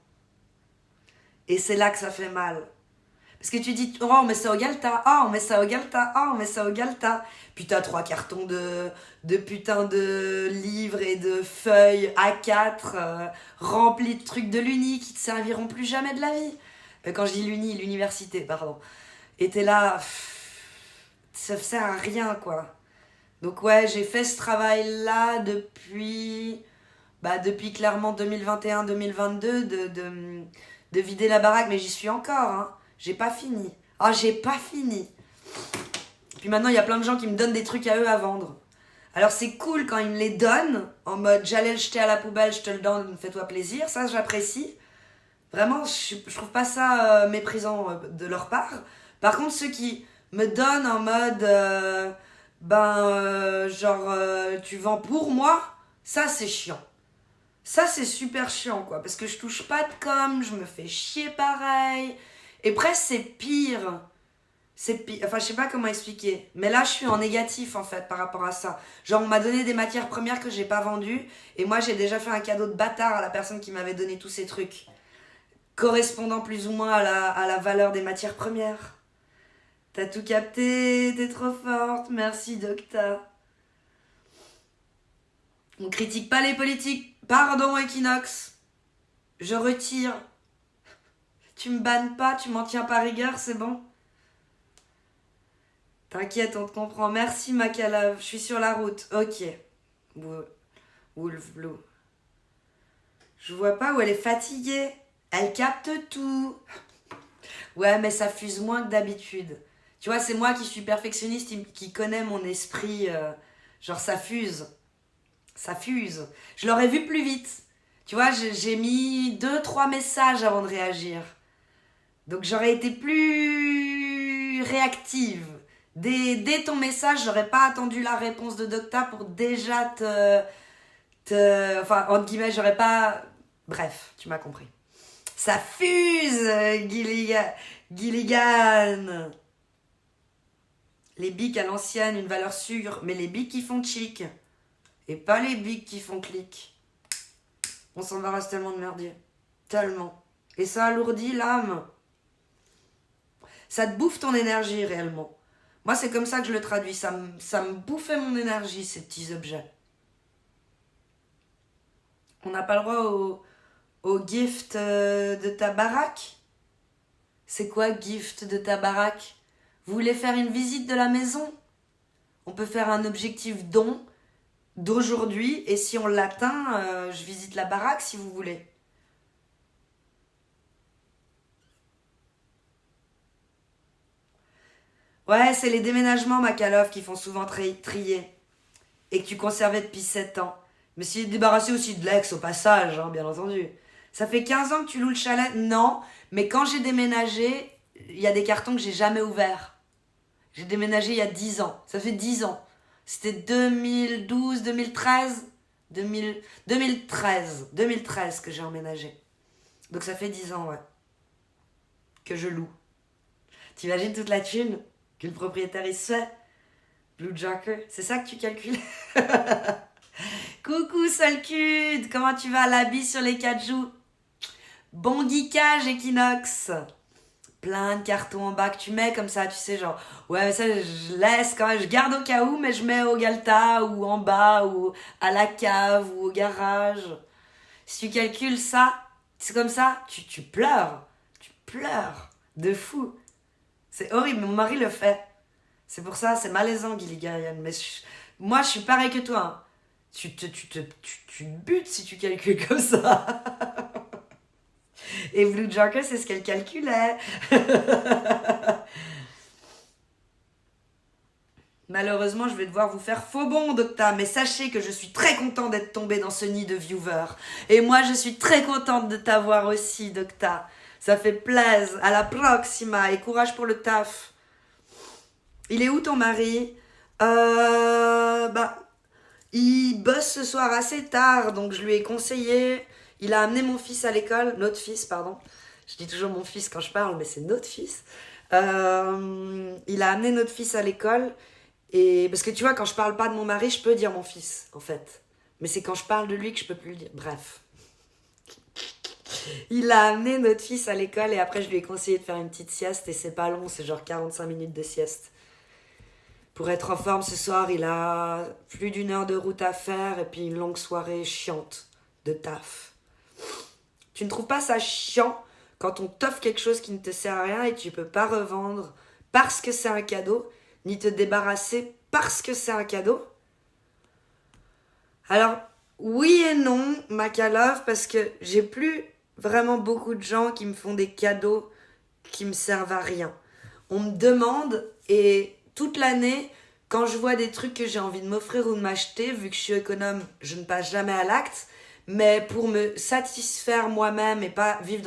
Et c'est là que ça fait mal. Parce que tu dis, oh, on met ça au Galta, oh, on met ça au Galta, oh, on met ça au Galta. Puis t'as 3 cartons de putain de livres et de feuilles A4 remplis de trucs de l'Uni qui te serviront plus jamais de la vie. Quand je dis l'Uni, l'université, pardon. Et t'es là, ça sert à rien, quoi. Donc ouais, j'ai fait ce travail-là depuis clairement 2021-2022 de vider la baraque, mais j'y suis encore, hein. J'ai pas fini. Ah, j'ai pas fini. Puis maintenant, il y a plein de gens qui me donnent des trucs à eux à vendre. Alors c'est cool quand ils me les donnent, en mode j'allais le jeter à la poubelle, je te le donne, fais-toi plaisir. Ça, j'apprécie. Vraiment, je trouve pas ça méprisant de leur part. Par contre, ceux qui me donnent en mode tu vends pour moi, ça c'est chiant. Ça c'est super chiant quoi, parce que je touche pas de com, je me fais chier pareil. Et presque c'est pire. Enfin je sais pas comment expliquer, mais là je suis en négatif en fait par rapport à ça. Genre on m'a donné des matières premières que j'ai pas vendues, et moi j'ai déjà fait un cadeau de bâtard à la personne qui m'avait donné tous ces trucs, correspondant plus ou moins à la valeur des matières premières. T'as tout capté, t'es trop forte, merci Docta. On critique pas les politiques, pardon Equinox. Je retire. Tu me bannes pas, tu m'en tiens pas rigueur, c'est bon? T'inquiète, on te comprend. Merci Macalave, je suis sur la route. Ok. Wolf Blue. Je vois pas où elle est fatiguée. Elle capte tout. Ouais, mais ça fuse moins que d'habitude. Tu vois, c'est moi qui suis perfectionniste, qui connais mon esprit. Genre, ça fuse. Ça fuse. Je l'aurais vu plus vite. Tu vois, j'ai mis 2-3 messages avant de réagir. Donc, j'aurais été plus réactive. Dès ton message, j'aurais pas attendu la réponse de Docta pour déjà enfin, entre guillemets, j'aurais pas... Bref, tu m'as compris. Ça fuse, Gilligan. Les bics à l'ancienne, une valeur sûre, mais les bics qui font chic. Et pas les bics qui font clic. On s'embarrasse tellement de merdier. Tellement. Et ça alourdit l'âme. Ça te bouffe ton énergie réellement. Moi, c'est comme ça que je le traduis. Ça me bouffait mon énergie, ces petits objets. On n'a pas le droit au gift de ta baraque. C'est quoi gift de ta baraque? Vous voulez faire une visite de la maison? On peut faire un objectif don d'aujourd'hui. Et si on l'atteint, je visite la baraque si vous voulez. Ouais, c'est les déménagements, Makalov, qui font souvent trier. Et que tu conservais depuis 7 ans. Mais si débarrassé aussi de l'ex au passage, hein, bien entendu. Ça fait 15 ans que tu loues le chalet? Non, mais quand j'ai déménagé, il y a des cartons que j'ai jamais ouverts. J'ai déménagé il y a 10 ans. Ça fait 10 ans. C'était 2012, 2013. 2013 que j'ai emménagé. Donc ça fait 10 ans, ouais, que je loue. T'imagines toute la thune que le propriétaire il se fait? Blue Joker, c'est ça que tu calcules? Coucou Solcude, comment tu vas? La bise sur les 4 joues. Bon geekage Equinox. Plein de cartons en bas que tu mets comme ça, tu sais, genre, ouais, mais ça, je laisse quand même, je garde au cas où, mais je mets au Galta, ou en bas, ou à la cave, ou au garage. Si tu calcules ça, c'est comme ça, tu pleures. Tu pleures. De fou. C'est horrible, mon mari le fait. C'est pour ça, c'est malaisant, Gilligan. Mais moi, je suis pareil que toi. Hein. Tu te butes si tu calcules comme ça. Et Blue Joker, c'est ce qu'elle calculait. Malheureusement, je vais devoir vous faire faux bond, Docta, mais sachez que je suis très contente d'être tombée dans ce nid de viewers. Et moi, je suis très contente de t'avoir aussi, Docta. Ça fait plaisir. À la proxima et courage pour le taf. Il est où ton mari? Il bosse ce soir assez tard, donc je lui ai conseillé. Il a amené mon fils à l'école, notre fils, pardon. Je dis toujours mon fils quand je parle, mais c'est notre fils. Il a amené notre fils à l'école. Et parce que tu vois, quand je parle pas de mon mari, je peux dire mon fils, en fait. Mais c'est quand je parle de lui que je peux plus le dire. Bref. Il a amené notre fils à l'école et après je lui ai conseillé de faire une petite sieste et c'est pas long, c'est genre 45 minutes de sieste. Pour être en forme ce soir, il a plus d'1 heure de route à faire et puis une longue soirée chiante de taf. Tu ne trouves pas ça chiant quand on t'offre quelque chose qui ne te sert à rien et tu peux pas revendre parce que c'est un cadeau, ni te débarrasser parce que c'est un cadeau? Alors, oui et non, Makalov, parce que j'ai plus vraiment beaucoup de gens qui me font des cadeaux qui me servent à rien. On me demande et toute l'année, quand je vois des trucs que j'ai envie de m'offrir ou de m'acheter, vu que je suis économe, je ne passe jamais à l'acte, mais pour me satisfaire moi-même et pas vivre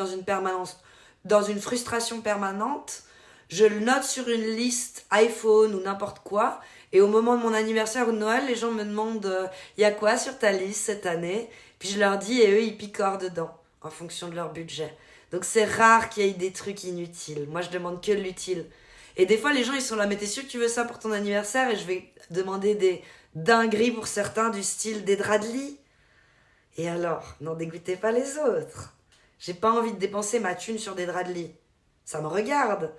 dans une frustration permanente, je le note sur une liste iPhone ou n'importe quoi, et au moment de mon anniversaire ou de Noël, les gens me demandent y a quoi sur ta liste cette année? Puis je leur dis et eux ils picorent dedans en fonction de leur budget. Donc c'est rare qu'il y ait des trucs inutiles. Moi je demande que l'utile. Et des fois les gens ils sont là mais t'es sûr que tu veux ça pour ton anniversaire? Et je vais demander des dingueries pour certains du style des draps de lit. Et alors, n'en dégoûtez pas les autres. J'ai pas envie de dépenser ma thune sur des draps de lit. Ça me regarde.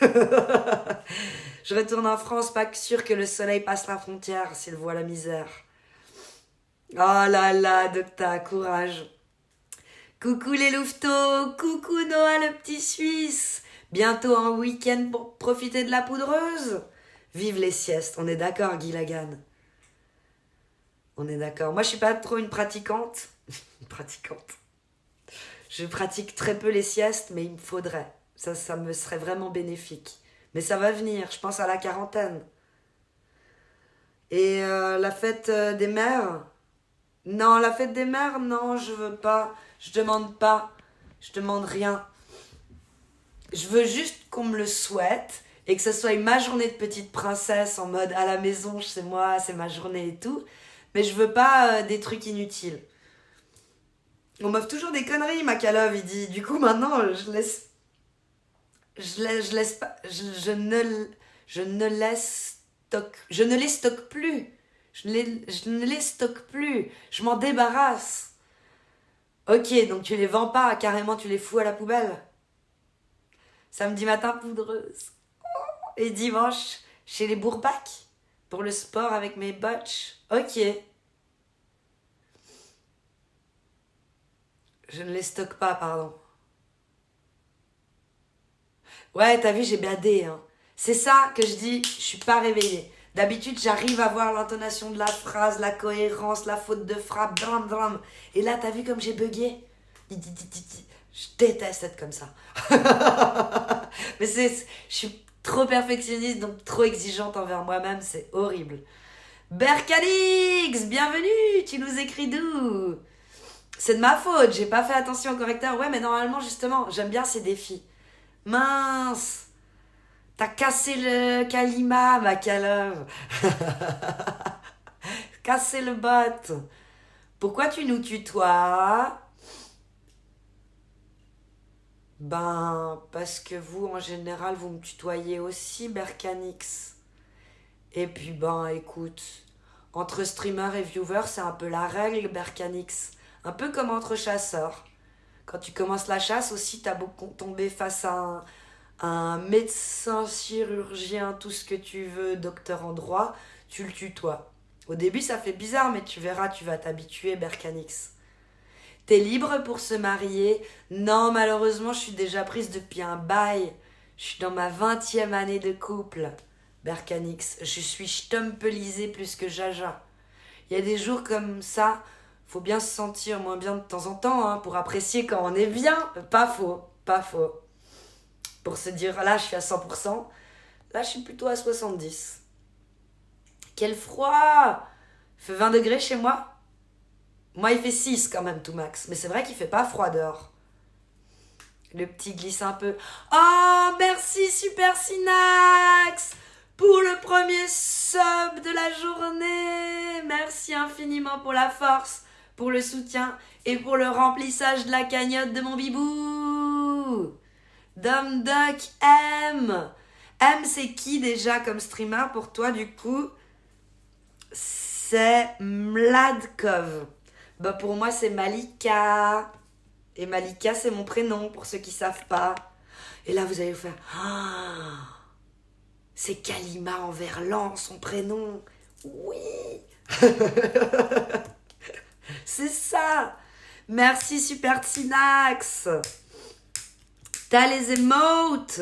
Je retourne en France, pas sûr que le soleil passe la frontière s'il voit la misère. Oh là là, Docta, courage. Coucou les louveteaux, coucou Noah le petit Suisse. Bientôt un week-end pour profiter de la poudreuse. Vive les siestes, on est d'accord, Guy Lagan. On est d'accord. Moi, je suis pas trop une pratiquante. Je pratique très peu les siestes, mais il me faudrait. Ça me serait vraiment bénéfique. Mais ça va venir, je pense à la quarantaine. Et la fête des mères? Non, la fête des mères, non, je veux pas. Je demande pas. Je demande rien. Je veux juste qu'on me le souhaite et que ce soit ma journée de petite princesse en mode à la maison, chez moi, c'est ma journée et tout. Mais je veux pas des trucs inutiles. On m'offre toujours des conneries, Makalov, il dit. Du coup, maintenant, je ne les stocke plus. Je ne les stocke plus. Je m'en débarrasse. Ok, donc tu les vends pas, carrément tu les fous à la poubelle. Samedi matin, poudreuse. Et dimanche, chez les Bourbacs, pour le sport avec mes botches. Ok. Je ne les stocke pas, pardon. Ouais, t'as vu, j'ai badé. Hein. C'est ça que je dis, je suis pas réveillée. D'habitude, j'arrive à voir l'intonation de la phrase, la cohérence, la faute de frappe, drum, drum. Et là, t'as vu comme j'ai bugué? Je déteste être comme ça. Mais je suis trop perfectionniste, donc trop exigeante envers moi-même, c'est horrible. Bercalix, bienvenue, tu nous écris d'où? C'est de ma faute, j'ai pas fait attention au correcteur. Ouais, mais normalement, justement, j'aime bien ces défis. Mince! T'as cassé le Kalima, ma calove. Cassé le bot. Pourquoi tu nous tutoies? Ben, parce que vous, en général, vous me tutoyez aussi, Berkanix. Et puis, ben, écoute, entre streamer et viewer, c'est un peu la règle, Berkanix. Un peu comme entre chasseurs. Quand tu commences la chasse aussi, t'as beau tomber face à un médecin, chirurgien, tout ce que tu veux, docteur en droit, tu le tutoies. Au début, ça fait bizarre, mais tu verras, tu vas t'habituer, Berkanix. T'es libre pour se marier? Non, malheureusement, je suis déjà prise depuis un bail. Je suis dans ma 20e année de couple. Berkanix, je suis stumpelisée plus que jaja. Il y a des jours comme ça, faut bien se sentir moins bien de temps en temps, hein, pour apprécier quand on est bien. Pas faux, pas faux. Pour se dire, là, je suis à 100%, là, je suis plutôt à 70. Quel froid! Il fait 20 degrés chez moi? Moi, il fait 6 quand même, tout max. Mais c'est vrai qu'il fait pas froid dehors. Le petit glisse un peu. Oh, merci Super Synax pour le premier sub de la journée. Merci infiniment pour la force, pour le soutien et pour le remplissage de la cagnotte de mon bibou. Dom Duck M. M, c'est qui déjà comme streamer pour toi du coup? C'est Mladkov. Bah pour moi c'est Malika. Et Malika c'est mon prénom pour ceux qui savent pas. Et là vous allez vous faire ah, c'est Kalima en verlan son prénom. Oui. C'est ça. Merci Super Synax. T'as les emotes.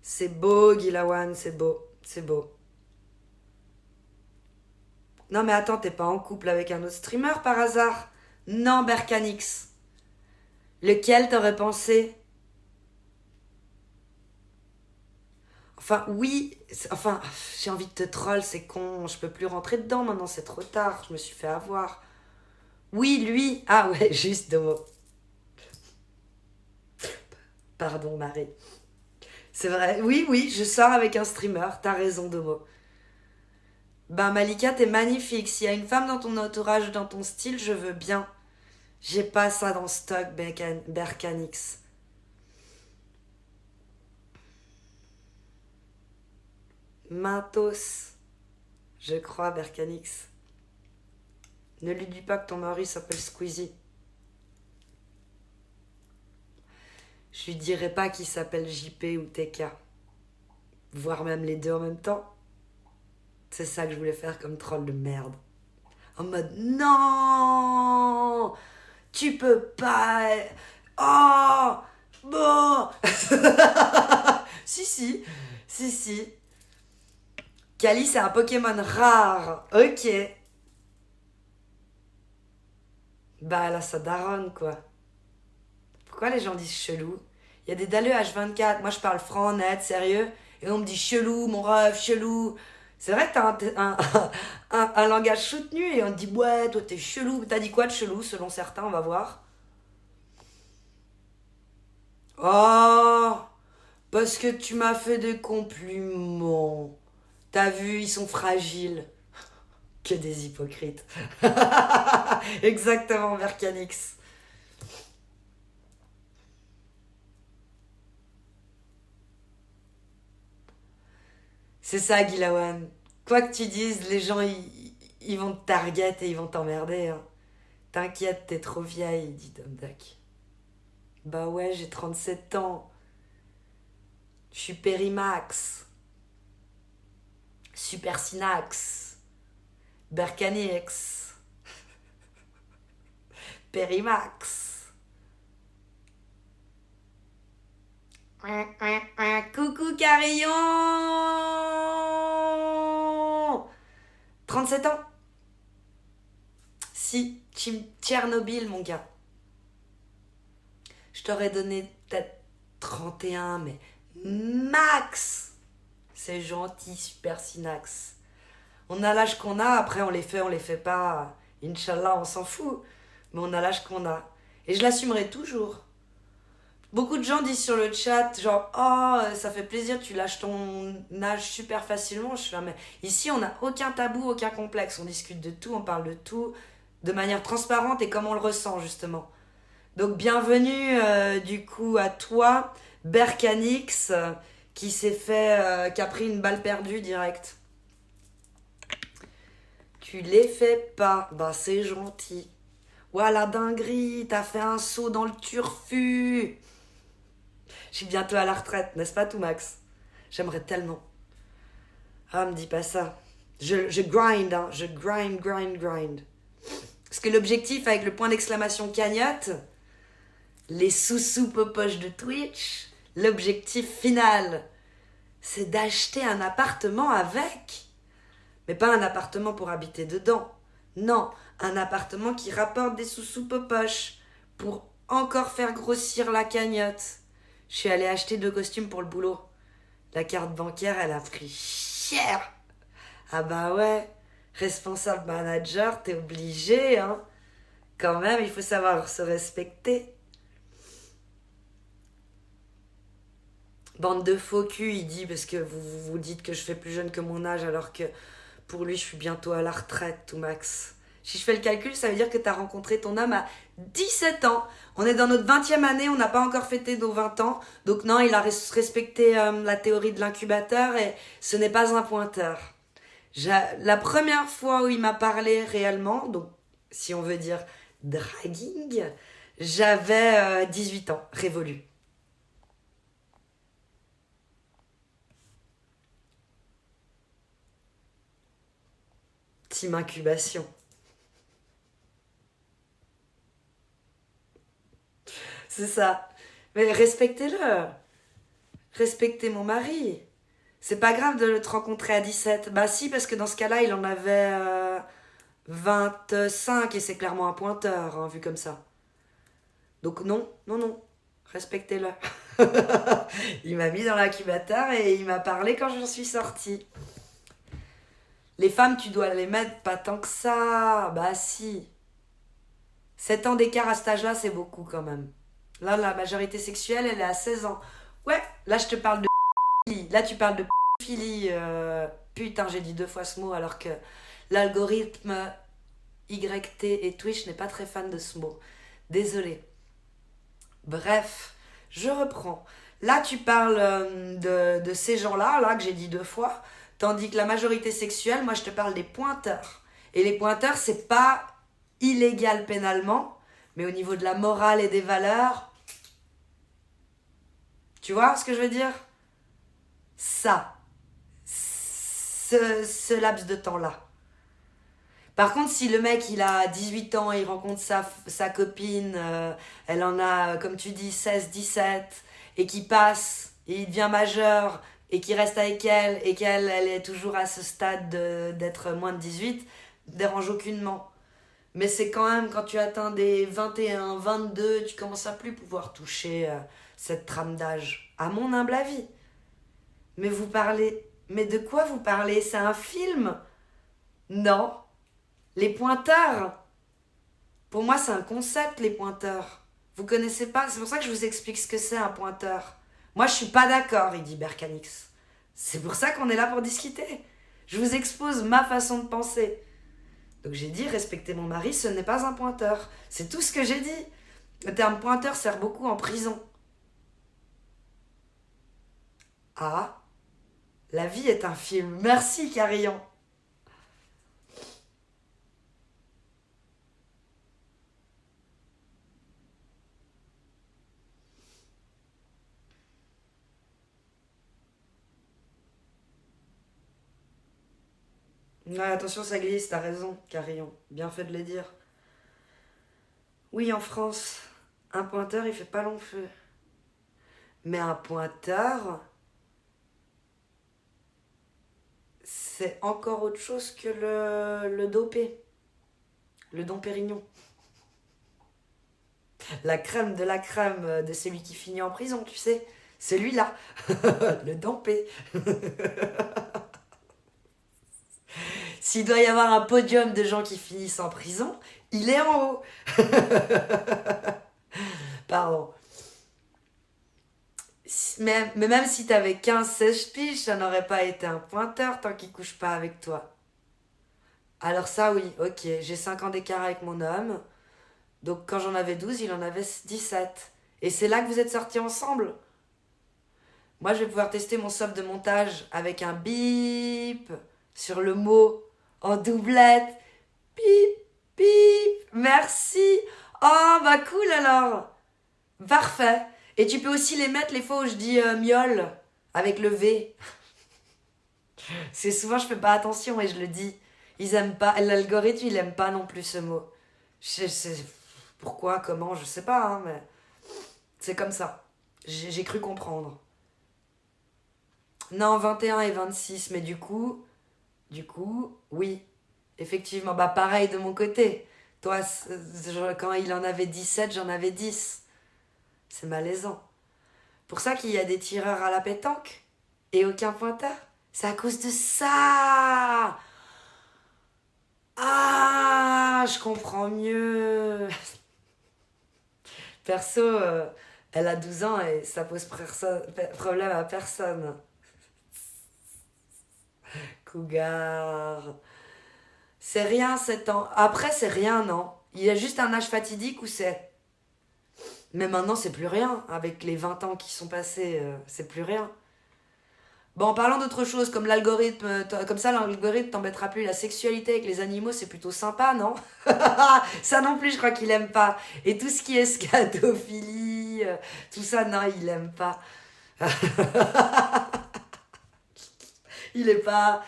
C'est beau Gilawan, c'est beau. C'est beau. Non mais attends, t'es pas en couple avec un autre streamer par hasard? Non, Berkanix. Lequel t'aurais pensé? Enfin, oui, enfin, j'ai envie de te troll, c'est con, je peux plus rentrer dedans maintenant, c'est trop tard, je me suis fait avoir. Oui, lui. Ah ouais, juste deux mots. Pardon, Marie. C'est vrai, oui, oui, je sors avec un streamer, t'as raison, Domo. Ben Malika, t'es magnifique. S'il y a une femme dans ton entourage, dans ton style, je veux bien. J'ai pas ça dans stock, Berkanix. Mintos, je crois, Berkanix. Ne lui dis pas que ton mari s'appelle Squeezie. Je lui dirai pas qu'il s'appelle JP ou TK. Voire même les deux en même temps. C'est ça que je voulais faire comme troll de merde. En mode non, tu peux pas. Oh, bon. Si, si, si, si. Kali, c'est un Pokémon rare. Ok. Bah là, ça daronne quoi. Pourquoi les gens disent chelou? Il y a des dalleux H24. Moi, je parle franc, net, sérieux. Et on me dit chelou, mon ref, chelou. C'est vrai que t'as un langage soutenu et on te dit ouais, toi t'es chelou. T'as dit quoi de chelou selon certains, on va voir. Oh, parce que tu m'as fait des compliments. T'as vu, ils sont fragiles. Que des hypocrites. Exactement, Vercanix. C'est ça, Gilawan. Quoi que tu dises, les gens, ils vont te target et ils vont t'emmerder. Hein. T'inquiète, t'es trop vieille, dit Domdak. Bah ouais, j'ai 37 ans. Je suis Périmax. Super Synax. Berkanix. Périmax. Coucou Carillon. 37 ans. Si, Tchernobyl, mon gars. Je t'aurais donné peut-être 31, mais max. C'est gentil, Super Synax. On a l'âge qu'on a, après on les fait pas. Inch'Allah, on s'en fout. Mais on a l'âge qu'on a. Et je l'assumerai toujours. Beaucoup de gens disent sur le chat, genre, oh, ça fait plaisir, tu lâches ton âge super facilement. Je suis là, mais ici, on n'a aucun tabou, aucun complexe. On discute de tout, on parle de tout. de manière transparente et comme on le ressent justement. Donc bienvenue du coup à toi, Berkanix, qui a pris une balle perdue direct. Tu les fais pas, bah c'est gentil. Ouah la dinguerie, t'as fait un saut dans le turfu. Je suis bientôt à la retraite, n'est-ce pas tout Max? J'aimerais tellement. Ah, me dis pas ça. Je grind, hein, je grind. Parce que l'objectif avec le point d'exclamation cagnotte, les sous-sous poches de Twitch, l'objectif final, c'est d'acheter un appartement avec. Mais pas un appartement pour habiter dedans. Non, un appartement qui rapporte des sous-sous poches pour encore faire grossir la cagnotte. Je suis allée acheter 2 costumes pour le boulot. La carte bancaire, elle a pris cher. Ah bah ouais, responsable manager, t'es obligé, hein. Quand même, il faut savoir se respecter. Bande de faux cul, il dit, parce que vous dites que je fais plus jeune que mon âge, alors que pour lui, je suis bientôt à la retraite, tout max. Si je fais le calcul, ça veut dire que t'as rencontré ton homme à 17 ans. On est dans notre 20e année, on n'a pas encore fêté nos 20 ans. Donc non, il a respecté la théorie de l'incubateur et ce n'est pas un pointeur. La première fois où il m'a parlé réellement, donc si on veut dire dragging, j'avais 18 ans, révolu. Team incubation. C'est ça. Mais respectez-le. Respectez mon mari. C'est pas grave de te rencontrer à 17. Bah si, parce que dans ce cas-là, il en avait 25 et c'est clairement un pointeur, hein, vu comme ça. Donc non. Respectez-le. Il m'a mis dans l'incubateur et il m'a parlé quand j'en suis sortie. Les femmes, tu dois les mettre pas tant que ça. Bah si. 7 ans d'écart à cet âge-là, c'est beaucoup quand même. Là, la majorité sexuelle, elle est à 16 ans. Ouais, là, je te parle de là, tu parles de pédophilie. Putain, j'ai dit 2 fois ce mot alors que l'algorithme YT et Twitch n'est pas très fan de ce mot. Désolée. Bref, je reprends. Là, tu parles de ces gens-là, là, que j'ai dit 2 fois, tandis que la majorité sexuelle, moi, je te parle des pointeurs. Et les pointeurs, c'est pas illégal pénalement, mais au niveau de la morale et des valeurs, tu vois ce que je veux dire? Ça, ce laps de temps-là. Par contre, si le mec, il a 18 ans, il rencontre sa copine, elle en a, comme tu dis, 16, 17, et qui passe, et il devient majeur, et qui reste avec elle, et qu'elle elle est toujours à ce stade d'être moins de 18, dérange aucunement. Mais c'est quand même quand tu atteins des 21, 22, tu commences à plus pouvoir toucher cette trame d'âge. À mon humble avis. Mais vous parlez... Mais de quoi vous parlez? C'est un film? Non. Les pointeurs. Pour moi, c'est un concept, les pointeurs. Vous connaissez pas? C'est pour ça que je vous explique ce que c'est un pointeur. Moi, je suis pas d'accord, il dit Berkanix. C'est pour ça qu'on est là pour discuter. Je vous expose ma façon de penser. Donc j'ai dit, respecter mon mari, ce n'est pas un pointeur. C'est tout ce que j'ai dit. Le terme pointeur sert beaucoup en prison. Ah, la vie est un film. Merci, Carillon. Ouais, attention, ça glisse, t'as raison, Carillon. Bien fait de le dire. Oui, en France, un pointeur, il fait pas long feu. Mais un pointeur, c'est encore autre chose que le dopé. Le Dom Pérignon. La crème de la crème de celui qui finit en prison, tu sais. Celui-là. Le dopé. S'il doit y avoir un podium de gens qui finissent en prison, il est en haut. Pardon. Mais même si t'avais 15-16 piges, ça n'aurait pas été un pointeur tant qu'il couche pas avec toi. Alors ça, oui, ok. J'ai 5 ans d'écart avec mon homme. Donc quand j'en avais 12, il en avait 17. Et c'est là que vous êtes sortis ensemble? Moi, je vais pouvoir tester mon soft de montage avec un bip sur le mot en doublette. Bip, bip, merci. Oh, bah cool alors. Parfait. Et tu peux aussi les mettre les fois où je dis miaule avec le V. C'est souvent je fais pas attention et je le dis. Ils aiment pas, l'algorithme il aime pas non plus ce mot. Je sais pourquoi, comment, je sais pas, hein, mais c'est comme ça. J'ai cru comprendre. Non, 21 et 26, mais du coup, oui. Effectivement, bah pareil de mon côté. Toi, quand il en avait 17, j'en avais 10. C'est malaisant. Pour ça qu'il y a des tireurs à la pétanque et aucun pointeur. C'est à cause de ça. Ah, je comprends mieux. Perso, elle a 12 ans et ça pose problème à personne. Cougar. C'est rien 7 ans. Après, c'est rien, non? Il y a juste un âge fatidique où c'est. Mais maintenant, c'est plus rien. Avec les 20 ans qui sont passés, c'est plus rien. Bon, en parlant d'autre chose, comme l'algorithme, comme ça, l'algorithme t'embêtera plus. La sexualité avec les animaux, c'est plutôt sympa, non? Ça non plus, je crois qu'il aime pas. Et tout ce qui est scatophilie, tout ça, non, il aime pas. Il est pas,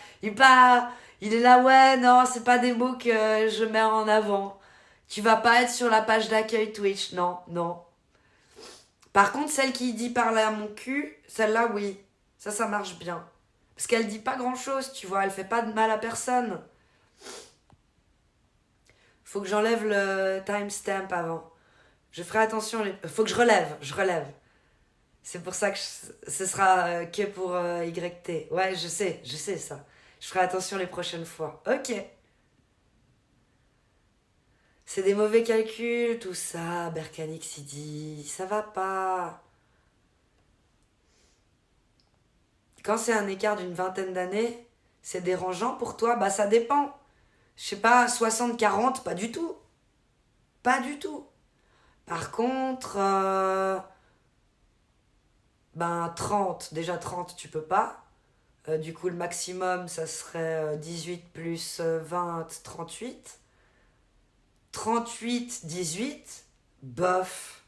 il est là, ouais, non, c'est pas des mots que je mets en avant. Tu vas pas être sur la page d'accueil Twitch, non, non. Par contre, celle qui dit parler à mon cul, celle-là, oui. Ça marche bien. Parce qu'elle dit pas grand-chose, tu vois, elle fait pas de mal à personne. Faut que j'enlève le timestamp avant. Je ferai attention, faut que je relève. C'est pour ça que ce sera que pour YT. Ouais, je sais ça. Je ferai attention les prochaines fois. Ok. C'est des mauvais calculs, tout ça. Berkanix, il dit, ça va pas. Quand c'est un écart d'une vingtaine d'années, c'est dérangeant pour toi? Bah ça dépend. Je sais pas, 60-40, pas du tout. Pas du tout. Par contre, ben 30, déjà 30 tu peux pas. Du coup le maximum ça serait 18 plus 20, 38. 38, 18, bof.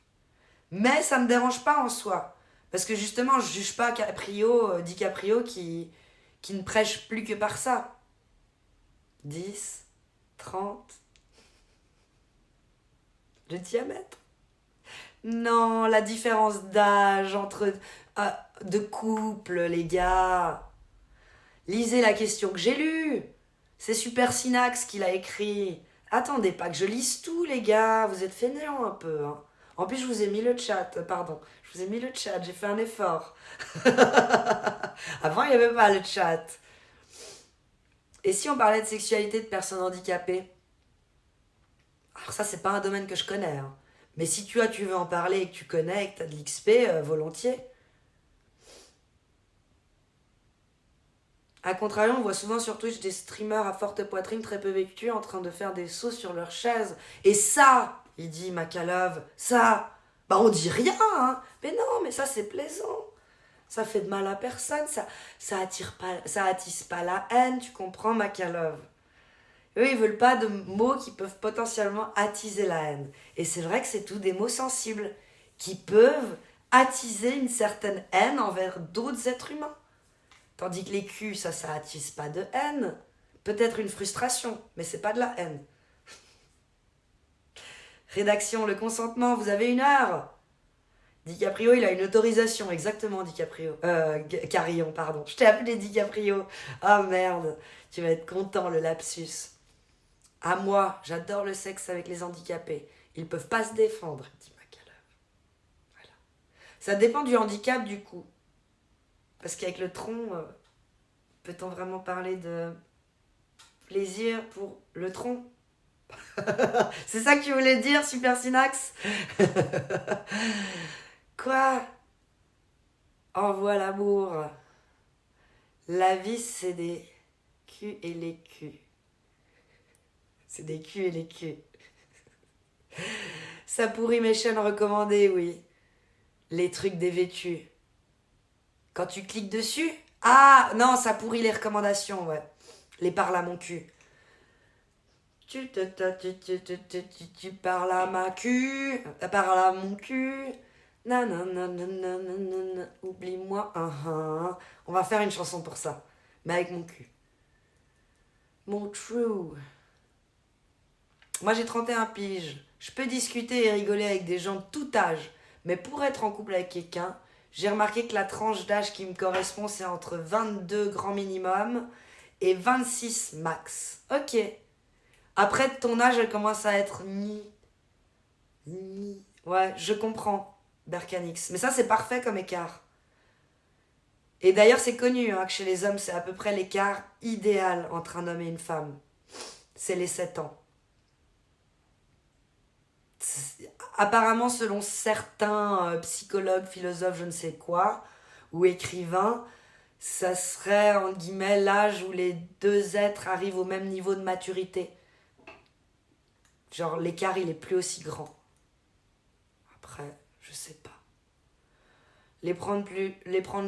Mais ça me dérange pas en soi. Parce que justement, je juge pas DiCaprio qui ne prêche plus que par ça. 10, 30, le diamètre. Non, la différence d'âge entre de couple, les gars. Lisez la question que j'ai lue. C'est Super Synax qui l'a écrit. Attendez pas que je lise tout, les gars. Vous êtes fainéants un peu. Hein. En plus, je vous ai mis le chat. Pardon. Je vous ai mis le chat. J'ai fait un effort. Avant, il n'y avait pas le chat. Et si on parlait de sexualité de personnes handicapées? Alors ça, c'est pas un domaine que je connais. Hein. Mais si tu veux en parler et que tu connais et que tu as de l'XP, volontiers. A contrario, on voit souvent sur Twitch des streamers à forte poitrine très peu vêtus en train de faire des sauts sur leur chaise. Et ça, il dit Makalov, ça, bah on dit rien, hein. Mais non, mais ça c'est plaisant. Ça fait de mal à personne, ça attire pas, ça attise pas la haine, tu comprends Makalov. Eux, ils veulent pas de mots qui peuvent potentiellement attiser la haine. Et c'est vrai que c'est tout des mots sensibles qui peuvent attiser une certaine haine envers d'autres êtres humains. Tandis que les culs, ça attise pas de haine. Peut-être une frustration, mais c'est pas de la haine. Rédaction, le consentement, vous avez 1 heure. DiCaprio, il a une autorisation, exactement, DiCaprio. Carillon, pardon. Je t'ai appelé DiCaprio. Ah merde, tu vas être content, le lapsus. À moi, j'adore le sexe avec les handicapés. Ils peuvent pas se défendre, dit Makalov. Voilà. Ça dépend du handicap, du coup. Parce qu'avec le tronc, peut-on vraiment parler de plaisir pour le tronc? C'est ça que tu voulais dire, Super Synax? Quoi? Envoie l'amour. La vie, c'est des culs et les culs. C'est des culs et les culs. Ça pourrit mes chaînes recommandées, oui. Les trucs des vêtus. Quand tu cliques dessus... Ah, non, ça pourrit les recommandations, ouais. Les parles à mon cul. Tu parles à ma cul. Parles à mon cul. Nanana, oublie-moi. On va faire une chanson pour ça. Mais avec mon cul. Mon true. Moi j'ai 31 piges. Je peux discuter et rigoler avec des gens de tout âge. Mais pour être en couple avec quelqu'un, j'ai remarqué que la tranche d'âge qui me correspond, c'est entre 22 grand minimum et 26 max. Ok. Après, de ton âge, elle commence à être ni. Ouais, je comprends, Berkanix. Mais ça, c'est parfait comme écart. Et d'ailleurs, c'est connu hein, que chez les hommes, c'est à peu près l'écart idéal entre un homme et une femme. C'est les 7 ans. Apparemment, selon certains psychologues, philosophes, je ne sais quoi, ou écrivains, ça serait, en guillemets, l'âge où les deux êtres arrivent au même niveau de maturité. Genre, l'écart, il est plus aussi grand. Après, je sais pas. Les prendre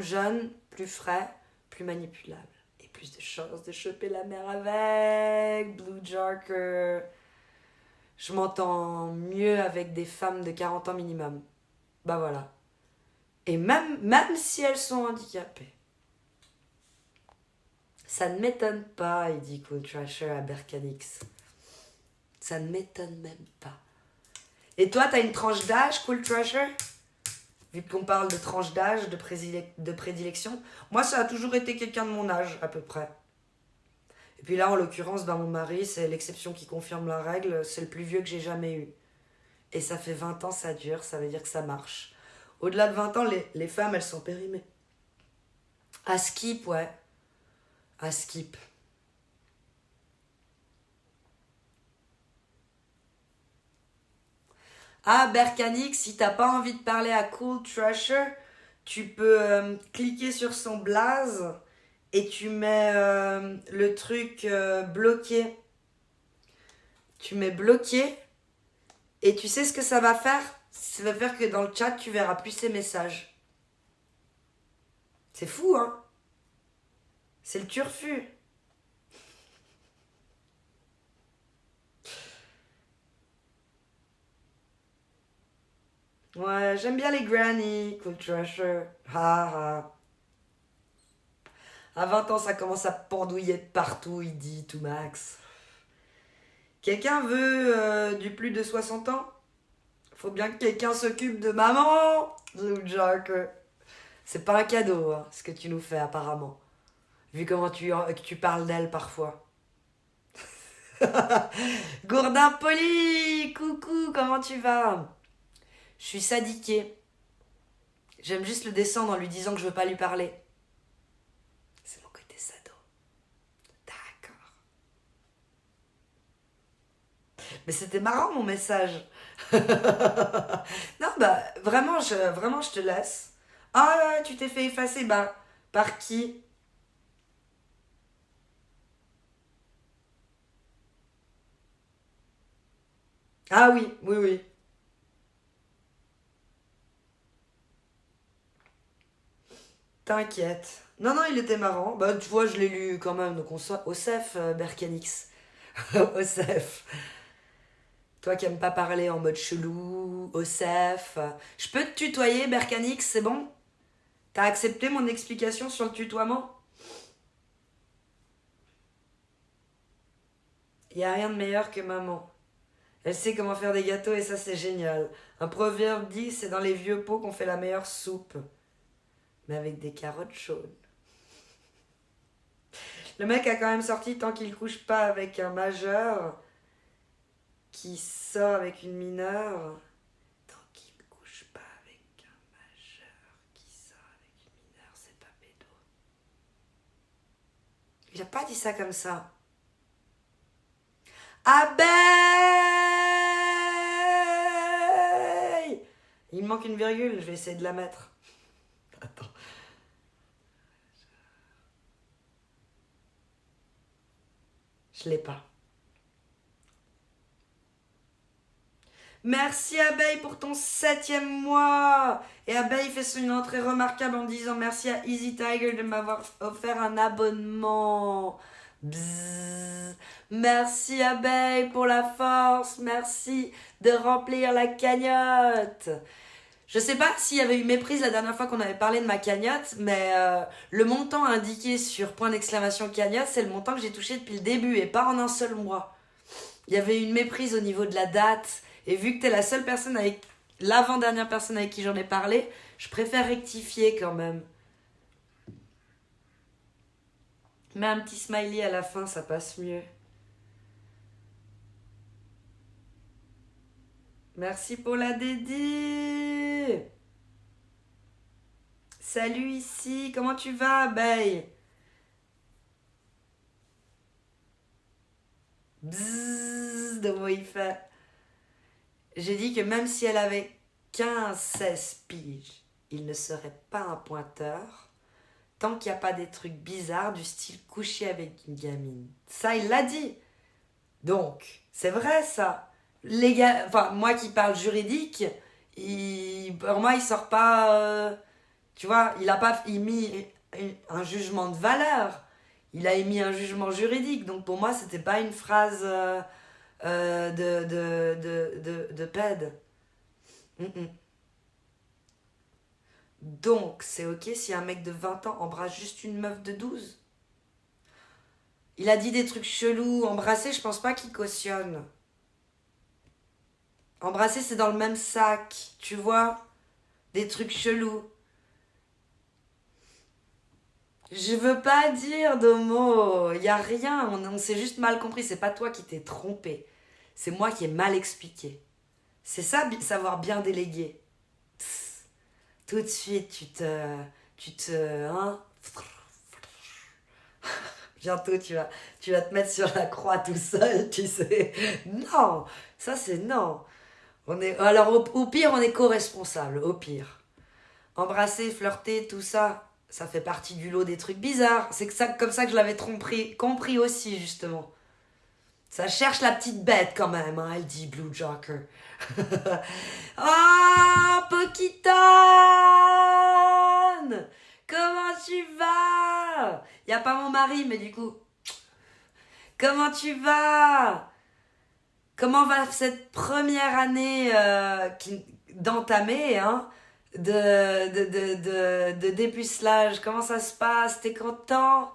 jeunes, plus frais, plus manipulables. Et plus de chances de choper la mer avec. Blue Jarker. Je m'entends mieux avec des femmes de 40 ans minimum. Bah voilà. Et même si elles sont handicapées. Ça ne m'étonne pas, il dit Cool Trasher à Berkanix. Ça ne m'étonne même pas. Et toi, t'as une tranche d'âge, Cool Trasher? Vu qu'on parle de tranche d'âge, de prédilection. Moi, ça a toujours été quelqu'un de mon âge, à peu près. Et puis là, en l'occurrence, mon mari, c'est l'exception qui confirme la règle. C'est le plus vieux que j'ai jamais eu. Et ça fait 20 ans, ça dure, ça veut dire que ça marche. Au-delà de 20 ans, les femmes, elles sont périmées. À skip, ouais. À skip. Ah, Berkanix, si t'as pas envie de parler à Cool Trasher, tu peux cliquer sur son blaze et tu mets le truc bloqué. Tu mets bloqué et tu sais ce que ça va faire? Ça va faire que dans le chat, tu verras plus ses messages. C'est fou, hein? C'est le turfu. Ouais, j'aime bien les granny, Cool Trasher. À 20 ans, ça commence à pendouiller de partout, il dit tout max. Quelqu'un veut du plus de 60 ans? Faut bien que quelqu'un s'occupe de maman, Blue Jarker. C'est pas un cadeau, hein, ce que tu nous fais apparemment. Vu comment tu parles d'elle parfois. Gourdin poli, coucou, comment tu vas? Je suis sadiquée. J'aime juste le descendre en lui disant que je veux pas lui parler. C'est mon côté sado. D'accord. Mais c'était marrant mon message. Non, bah, vraiment, je te laisse. Ah, tu t'es fait effacer, bah, par qui? Ah oui, oui, oui. T'inquiète. Non, non, il était marrant. Bah, tu vois, je l'ai lu quand même, donc on soit Osef, Berkanix. Osef. Toi qui aimes pas parler en mode chelou, Osef. Je peux te tutoyer, Berkanix, c'est bon? T'as accepté mon explication sur le tutoiement? Y a rien de meilleur que maman. Elle sait comment faire des gâteaux et ça c'est génial. Un proverbe dit c'est dans les vieux pots qu'on fait la meilleure soupe. Mais avec des carottes chaudes. Le mec a quand même sorti tant qu'il couche pas avec un majeur qui sort avec une mineure. Tant qu'il couche pas avec un majeur qui sort avec une mineure, c'est pas pédo. Il a pas dit ça comme ça. Abeille! Il me manque une virgule, je vais essayer de la mettre. Attends. Je l'ai pas. Merci Abeille pour ton 7e mois. Et Abeille fait une entrée remarquable en disant merci à Easy Tiger de m'avoir offert un abonnement. Bzzz. Merci Abeille pour la force. Merci de remplir la cagnotte. Je sais pas s'il y avait eu méprise la dernière fois qu'on avait parlé de ma cagnotte, mais le montant indiqué sur point d'exclamation cagnotte, c'est le montant que j'ai touché depuis le début et pas en un seul mois. Il y avait une méprise au niveau de la date. Et vu que t'es la seule personne avec... l'avant-dernière personne avec qui j'en ai parlé, je préfère rectifier quand même. Mets un petit smiley à la fin, ça passe mieux. Merci pour la dédie. Salut ici, comment tu vas, abeille? Bzzz, de moi il fait. J'ai dit que même si elle avait 15-16 piges, il ne serait pas un pointeur tant qu'il n'y a pas des trucs bizarres du style coucher avec une gamine. Ça, il l'a dit. Donc, c'est vrai ça. Enfin, moi qui parle juridique, pour moi, il sort pas... tu vois, il a pas émis un jugement de valeur. Il a émis un jugement juridique. Donc, pour moi, c'était pas une phrase... de pède. Donc, c'est ok si un mec de 20 ans embrasse juste une meuf de 12. Il a dit des trucs chelous. Embrasser, je pense pas qu'il cautionne. Embrasser, c'est dans le même sac. Tu vois? Des trucs chelous. Je veux pas dire de mots. Y a rien. On s'est juste mal compris. C'est pas toi qui t'es trompé. C'est moi qui ai mal expliqué. C'est ça, savoir bien déléguer. Psst. Tout de suite, hein? Bientôt, tu vas te mettre sur la croix tout seul, tu sais. Non, ça c'est non. Alors, au pire, on est co-responsable, au pire. Embrasser, flirter, tout ça, ça fait partie du lot des trucs bizarres. C'est comme ça que je l'avais compris aussi, justement. Ça cherche la petite bête quand même, hein, elle dit Blue Joker. Oh, Pokiton! Comment tu vas? Y a pas mon mari, mais du coup... Comment tu vas? Comment va cette première année d'entamer, hein, de dépucelage? Comment ça se passe? T'es content?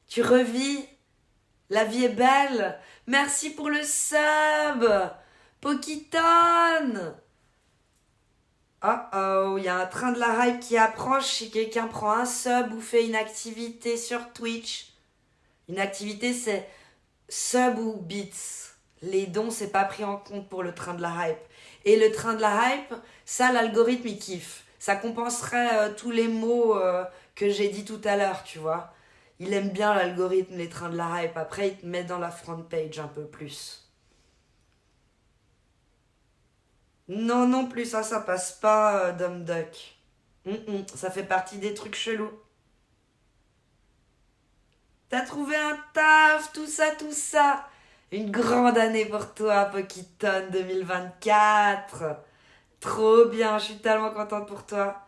Tu revis? La vie est belle. Merci pour le sub. Pokiton. Oh, il y a un train de la hype qui approche. Si quelqu'un prend un sub ou fait une activité sur Twitch. Une activité, c'est sub ou bits. Les dons, c'est pas pris en compte pour le train de la hype. Et le train de la hype, ça, l'algorithme, il kiffe. Ça compenserait tous les mots que j'ai dit tout à l'heure, tu vois. Il aime bien l'algorithme, les trains de la hype. Après, il te met dans la front page un peu plus. Non, non plus, ça passe pas, Dumb Duck. Ça fait partie des trucs chelous. T'as trouvé un taf, tout ça, tout ça. Une grande année pour toi, Pokiton 2024. Trop bien, je suis tellement contente pour toi.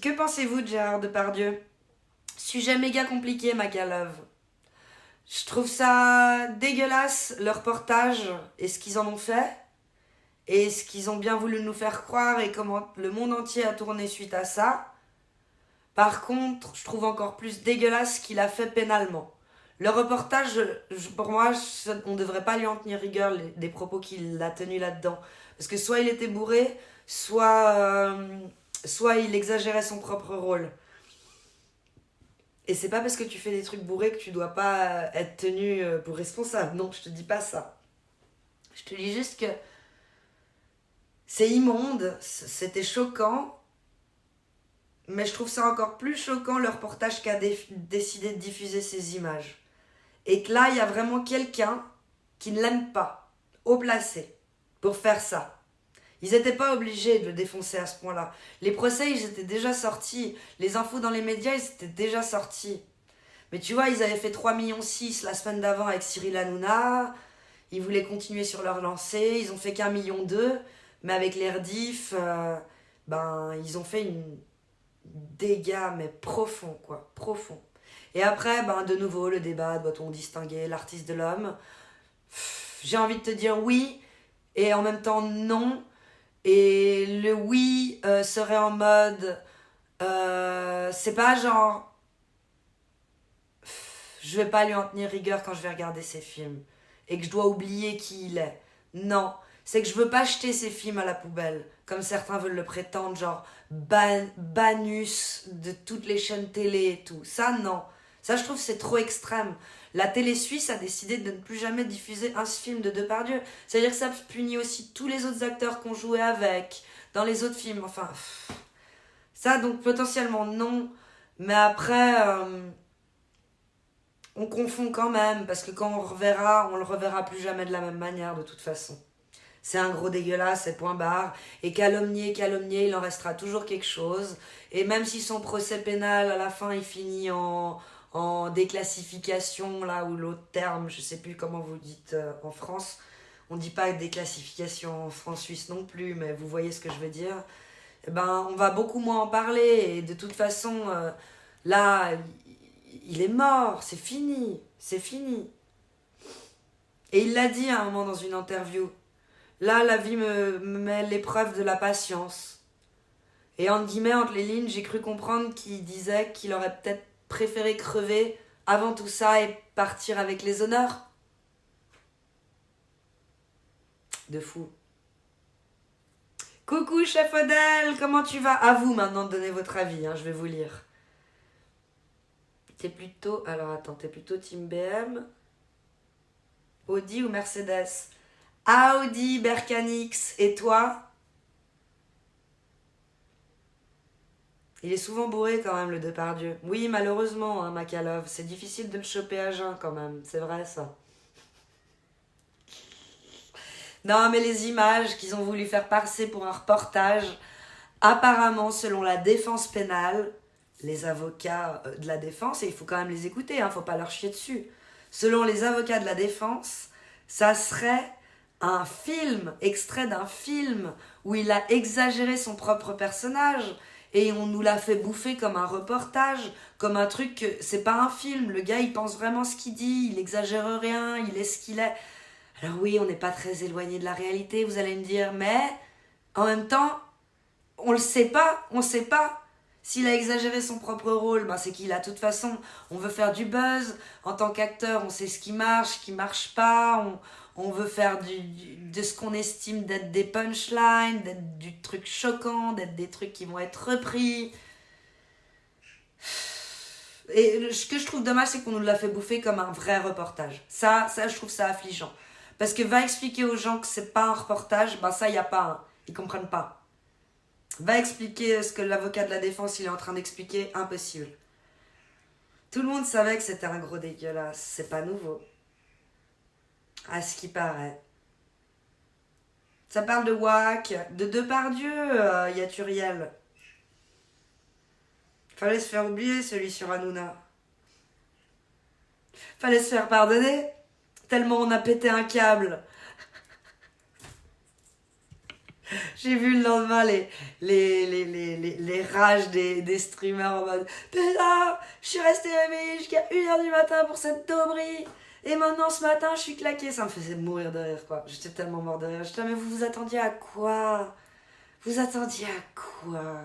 Que pensez-vous de Gérard Depardieu? Sujet méga compliqué, Magalove. Je trouve ça dégueulasse, le reportage, et ce qu'ils en ont fait, et ce qu'ils ont bien voulu nous faire croire, et comment le monde entier a tourné suite à ça. Par contre, je trouve encore plus dégueulasse ce qu'il a fait pénalement. Le reportage, pour moi, on ne devrait pas lui en tenir rigueur des propos qu'il a tenus là-dedans. Parce que soit il était bourré, soit il exagérait son propre rôle. Et c'est pas parce que tu fais des trucs bourrés que tu dois pas être tenu pour responsable. Non, je te dis pas ça. Je te dis juste que c'est immonde, c'était choquant. Mais je trouve ça encore plus choquant le reportage qui a décidé de diffuser ces images. Et que là, il y a vraiment quelqu'un qui ne l'aime pas, haut placé, pour faire ça. Ils n'étaient pas obligés de le défoncer à ce point-là. Les procès, ils étaient déjà sortis. Les infos dans les médias, ils étaient déjà sortis. Mais tu vois, ils avaient fait 3,6 millions la semaine d'avant avec Cyril Hanouna. Ils voulaient continuer sur leur lancée. Ils ont fait qu'1,2 million, mais avec les rediffs, ils ont fait une dégâts, mais profond, quoi. Profond. Et après, de nouveau, le débat, doit-on distinguer l'artiste de l'homme? J'ai envie de te dire oui, et en même temps non. Et le oui serait en mode... c'est pas genre... Je vais pas lui en tenir rigueur quand je vais regarder ses films. Et que je dois oublier qui il est. Non. C'est que je veux pas jeter ses films à la poubelle. Comme certains veulent le prétendre, genre banus de toutes les chaînes télé et tout. Ça, non. Ça, je trouve, c'est trop extrême. La télé suisse a décidé de ne plus jamais diffuser un film de Depardieu. C'est-à-dire que ça punit aussi tous les autres acteurs qu'on jouait avec, dans les autres films. Enfin, ça, donc, potentiellement, non. Mais après, on confond quand même, parce que quand on le reverra plus jamais de la même manière, de toute façon. C'est un gros dégueulasse, c'est point barre. Et calomnier, il en restera toujours quelque chose. Et même si son procès pénal, à la fin, il finit en déclassification, là où l'autre terme, je sais plus comment vous dites en France. On dit pas déclassification en France-Suisse non plus, mais vous voyez ce que je veux dire. Eh ben, on va beaucoup moins en parler. Et de toute façon, là, il est mort, c'est fini. C'est fini. Et il l'a dit à un moment dans une interview. Là, la vie me met l'épreuve de la patience. Et entre guillemets, entre les lignes, j'ai cru comprendre qu'il disait qu'il aurait peut-être préféré crever avant tout ça et partir avec les honneurs. De fou. Coucou, chef Odell, comment tu vas? À vous maintenant de donner votre avis, je vais vous lire. T'es plutôt Team BM, Audi ou Mercedes? Audi, Berkanix, et toi? Il est souvent bourré quand même, le Depardieu. Oui, malheureusement, Makalov, c'est difficile de le choper à jeun quand même, c'est vrai ça. Non, mais les images qu'ils ont voulu faire passer pour un reportage, apparemment, selon la défense pénale, les avocats de la défense, et il faut quand même les écouter, faut pas leur chier dessus. Selon les avocats de la défense, ça serait un film, extrait d'un film où il a exagéré son propre personnage et on nous l'a fait bouffer comme un reportage, comme un truc que c'est pas un film, le gars il pense vraiment ce qu'il dit, il exagère rien, il est ce qu'il est. Alors oui, on n'est pas très éloigné de la réalité, vous allez me dire, mais en même temps, on sait pas. S'il a exagéré son propre rôle, c'est qu'il a de toute façon, on veut faire du buzz. En tant qu'acteur, on sait ce qui marche pas. On veut faire de ce qu'on estime d'être des punchlines, d'être du truc choquant, d'être des trucs qui vont être repris. Et ce que je trouve dommage, c'est qu'on nous l'a fait bouffer comme un vrai reportage. Ça, je trouve ça affligeant. Parce que va expliquer aux gens que c'est pas un reportage, ça, il n'y a pas. Ils comprennent pas. Va expliquer ce que l'avocat de la défense il est en train d'expliquer, impossible. Tout le monde savait que c'était un gros dégueulasse, c'est pas nouveau. À ce qui paraît. Ça parle de Wack, de Depardieu, Yaturiel. Fallait se faire oublier celui sur Hanouna. Fallait se faire pardonner, tellement on a pété un câble. J'ai vu le lendemain les rages des streamers en mode putain, je suis resté réveillé jusqu'à 1h du matin pour cette tauberie. Et maintenant ce matin je suis claqué. Ça me faisait mourir de rire quoi. J'étais tellement mort de rire. J'étais mais vous attendiez à quoi? Vous attendiez à quoi?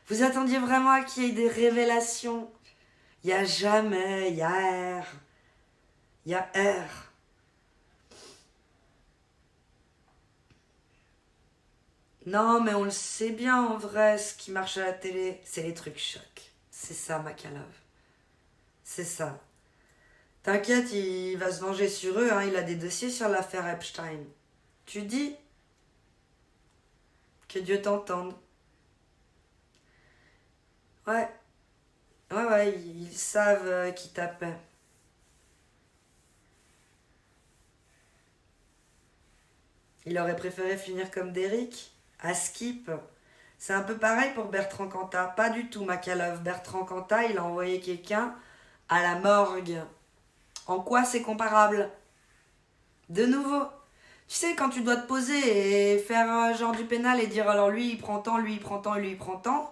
Vous attendiez vraiment à qu'il y ait des révélations? Il y a jamais, il y a R. Il y a R. Non, mais on le sait bien en vrai, ce qui marche à la télé, c'est les trucs chocs. C'est ça, Makalov. C'est ça. T'inquiète, il va se venger sur eux, il a des dossiers sur l'affaire Epstein. Tu dis? Que Dieu t'entende. Ouais. Ouais, ils savent qui tapait. Il aurait préféré finir comme Derrick? À Skip. C'est un peu pareil pour Bertrand Cantat. Pas du tout, Makalov. Bertrand Cantat, il a envoyé quelqu'un à la morgue. En quoi c'est comparable? De nouveau. Tu sais, quand tu dois te poser et faire genre du pénal et dire alors lui il prend tant, lui il prend tant, lui il prend tant,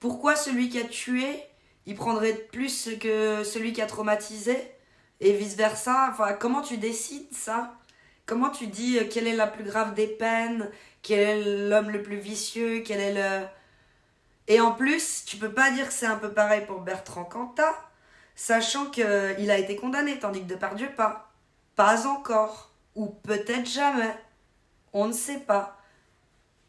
pourquoi celui qui a tué, il prendrait plus que celui qui a traumatisé et vice-versa? Enfin, comment tu décides ça? Comment tu dis quelle est la plus grave des peines, quel est l'homme le plus vicieux, quel est le... Et en plus, tu peux pas dire que c'est un peu pareil pour Bertrand Cantat, sachant qu'il a été condamné, tandis que Depardieu pas. Pas encore. Ou peut-être jamais. On ne sait pas.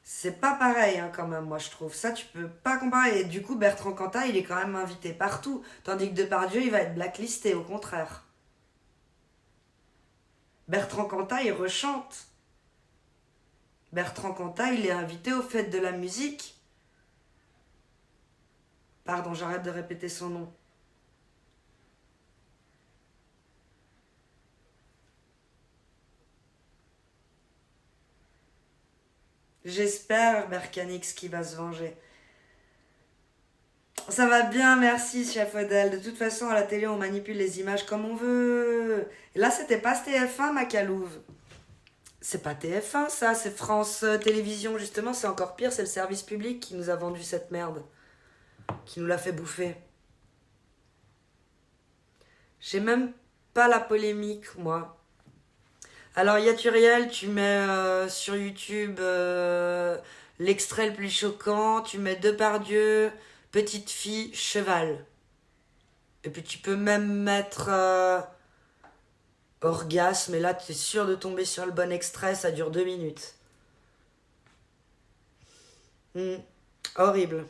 C'est pas pareil hein, quand même, moi je trouve. Ça, tu peux pas comparer. Et du coup, Bertrand Cantat, il est quand même invité partout. Tandis que Depardieu, il va être blacklisté, au contraire. Bertrand Cantat, il rechante. Bertrand Cantat, il est invité aux fêtes de la musique. Pardon, j'arrête de répéter son nom. J'espère, Berkanix, qui va se venger. Ça va bien, merci, chef Odell. De toute façon, à la télé, on manipule les images comme on veut. Et là, c'était pas TF1, Macalouve. C'est pas TF1, ça, c'est France Télévisions, justement. C'est encore pire, c'est le service public qui nous a vendu cette merde. Qui nous l'a fait bouffer. J'ai même pas la polémique, moi. Alors, Yaturiel, tu mets sur YouTube l'extrait le plus choquant, tu mets Depardieu, petite fille, cheval. Et puis tu peux même mettre orgasme, et là tu es sûr de tomber sur le bon extrait, ça dure 2 minutes. Horrible.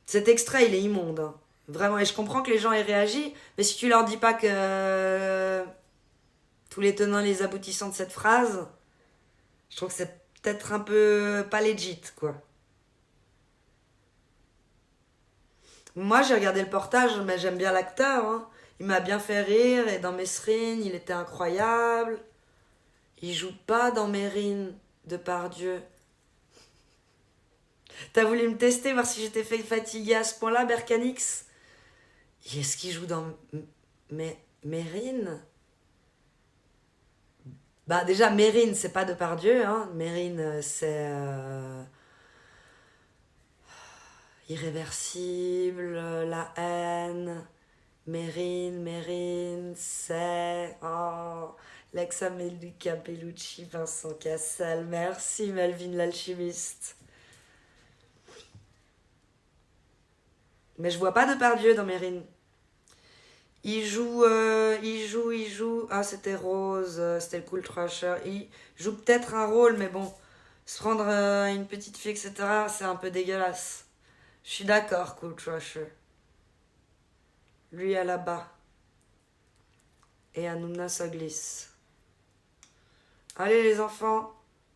Cet extrait, il est immonde. Hein. Vraiment, et je comprends que les gens aient réagi, mais si tu leur dis pas que tous les tenants et les aboutissants de cette phrase, je trouve que c'est peut-être un peu pas legit, quoi. Moi, j'ai regardé le portage, mais j'aime bien l'acteur. Hein. Il m'a bien fait rire, et dans Mesrine, il était incroyable. Il joue pas dans Mérine, Depardieu. T'as voulu me tester, voir si j'étais fait fatiguée à ce point-là, Berkanix? Est-ce qu'il joue dans Mérine? Bah déjà, Mérine, c'est pas Depardieu. Hein. Mérine, c'est... Irréversible, la haine... Mérine, c'est... Oh, l'ex-Amélie Capellucci, Vincent Cassel. Merci, Melvin l'alchimiste. Mais je vois pas Depardieu dans Mérine. Il joue... Ah, c'était Rose, c'était le Cool Trasher. Il joue peut-être un rôle, mais bon, se prendre une petite fille, etc., c'est un peu dégueulasse. Je suis d'accord, Cool Trasher. Lui à la bas. Et Hanouna ça glisse. Allez les enfants,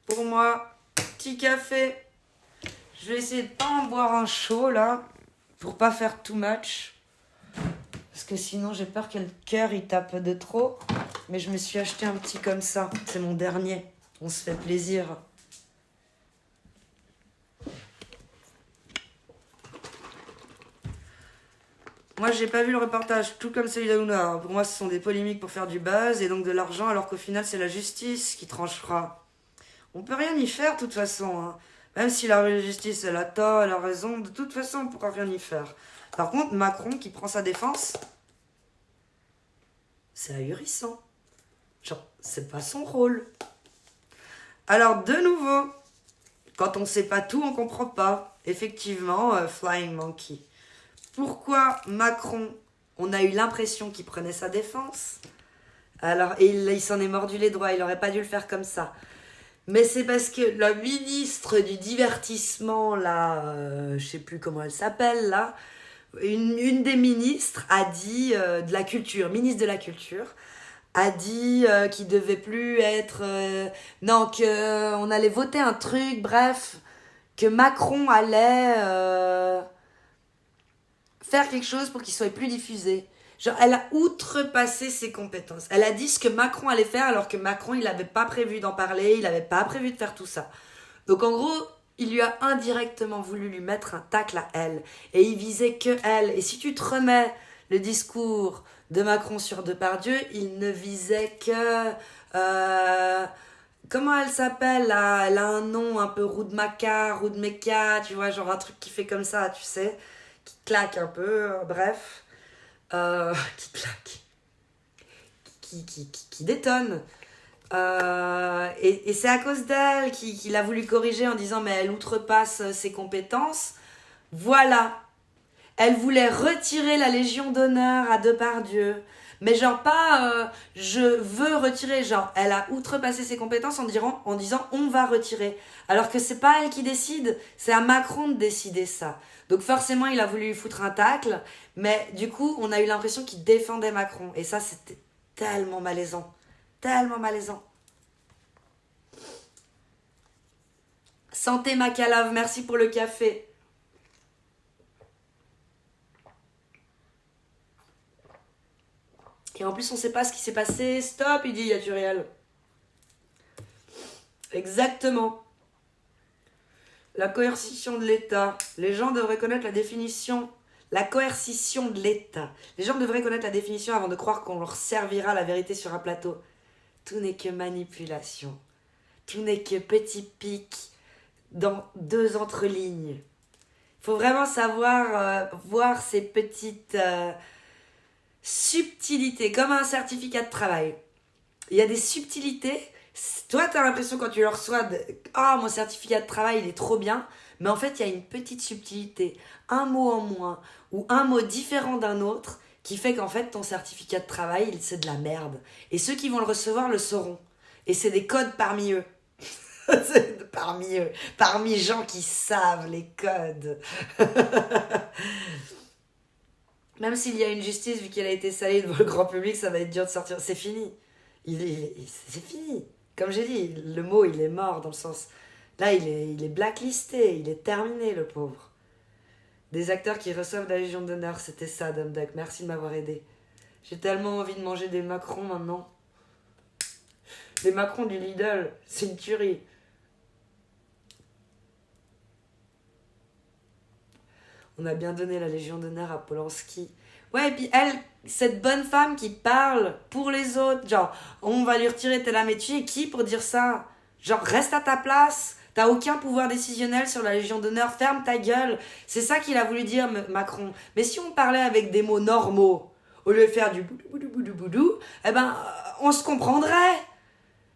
pour moi, petit café. Je vais essayer de pas en boire un chaud là, pour pas faire too much. Parce que sinon j'ai peur que le cœur il tape de trop. Mais je me suis acheté un petit comme ça, c'est mon dernier. On se fait plaisir. Moi, j'ai pas vu le reportage, tout comme celui d'Hanouna. Pour moi, ce sont des polémiques pour faire du buzz et donc de l'argent, alors qu'au final, c'est la justice qui tranchera. On peut rien y faire, de toute façon. Hein. Même si la justice, elle a tort, elle a raison, de toute façon, on pourra rien y faire. Par contre, Macron, qui prend sa défense, c'est ahurissant. Genre, c'est pas son rôle. Alors, de nouveau, quand on sait pas tout, on comprend pas. Effectivement, Flying Monkey. Pourquoi Macron, on a eu l'impression qu'il prenait sa défense? Alors, et il s'en est mordu les doigts, il aurait pas dû le faire comme ça. Mais c'est parce que la ministre du divertissement, là, je sais plus comment elle s'appelle, là, une des ministres a dit, de la culture, ministre de la culture, a dit qu'il devait plus être... non, qu'on allait voter un truc, bref, que Macron allait... faire quelque chose pour qu'il soit plus diffusé. Genre, elle a outrepassé ses compétences. Elle a dit ce que Macron allait faire, alors que Macron, il n'avait pas prévu d'en parler, il n'avait pas prévu de faire tout ça. Donc, en gros, il lui a indirectement voulu lui mettre un tacle à elle. Et il visait que elle. Et si tu te remets le discours de Macron sur Depardieu, il ne visait que Comment elle s'appelle là? Elle a un nom un peu Roudmeka, tu vois, genre un truc qui fait comme ça, tu sais, qui claque un peu, bref. Qui claque, qui détonne. Et c'est à cause d'elle qu'il a voulu corriger en disant mais elle outrepasse ses compétences. Voilà. Elle voulait retirer la Légion d'honneur à Depardieu. Mais genre pas je veux retirer, genre elle a outrepassé ses compétences en disant on va retirer. Alors que c'est pas elle qui décide, c'est à Macron de décider ça. Donc forcément il a voulu lui foutre un tacle, mais du coup on a eu l'impression qu'il défendait Macron. Et ça c'était tellement malaisant. Tellement malaisant. Santé Macalave, merci pour le café. Et en plus, on sait pas ce qui s'est passé. Stop, il dit Yaturiel. Exactement. La coercition de l'État. Les gens devraient connaître la définition. La coercition de l'État. Les gens devraient connaître la définition avant de croire qu'on leur servira la vérité sur un plateau. Tout n'est que manipulation. Tout n'est que petit pic dans deux entrelignes. Il faut vraiment savoir voir ces petites subtilités, comme un certificat de travail. Il y a des subtilités. Toi, tu as l'impression quand tu le reçois ah, mon certificat de travail, il est trop bien. Mais en fait, il y a une petite subtilité. Un mot en moins ou un mot différent d'un autre qui fait qu'en fait, ton certificat de travail, c'est de la merde. Et ceux qui vont le recevoir le sauront. Et c'est des codes parmi eux. Parmi eux. Parmi gens qui savent les codes. Même s'il y a une justice, vu qu'elle a été salée devant le grand public, ça va être dur de sortir. C'est fini. C'est fini. Comme j'ai dit, le mot, il est mort dans le sens... Là, il est blacklisté, il est terminé, le pauvre. Des acteurs qui reçoivent la Légion d'honneur, c'était ça, Dom Duck. Merci de m'avoir aidé. J'ai tellement envie de manger des macarons maintenant. Les macarons du Lidl, c'est une tuerie. On a bien donné la Légion d'honneur à Polanski. Ouais, et puis elle, cette bonne femme qui parle pour les autres, genre, on va lui retirer tel mais tu es qui pour dire ça? Genre, reste à ta place. T'as aucun pouvoir décisionnel sur la Légion d'honneur, ferme ta gueule. C'est ça qu'il a voulu dire, Macron. Mais si on parlait avec des mots normaux, au lieu de faire du boudou boudou boudou boudou, eh ben, on se comprendrait.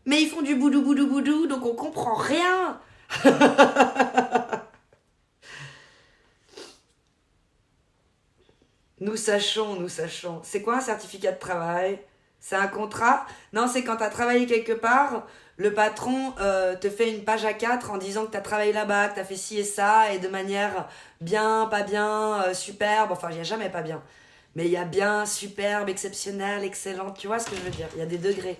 Mais ils font du boudou boudou boudou, donc on comprend rien. Nous sachons. C'est quoi un certificat de travail? C'est un contrat? Non, c'est quand tu as travaillé quelque part, le patron te fait une page A4 en disant que tu as travaillé là-bas, que tu as fait ci et ça, et de manière bien, pas bien, superbe. Enfin, il n'y a jamais pas bien. Mais il y a bien, superbe, exceptionnel, excellent. Tu vois ce que je veux dire? Il y a des degrés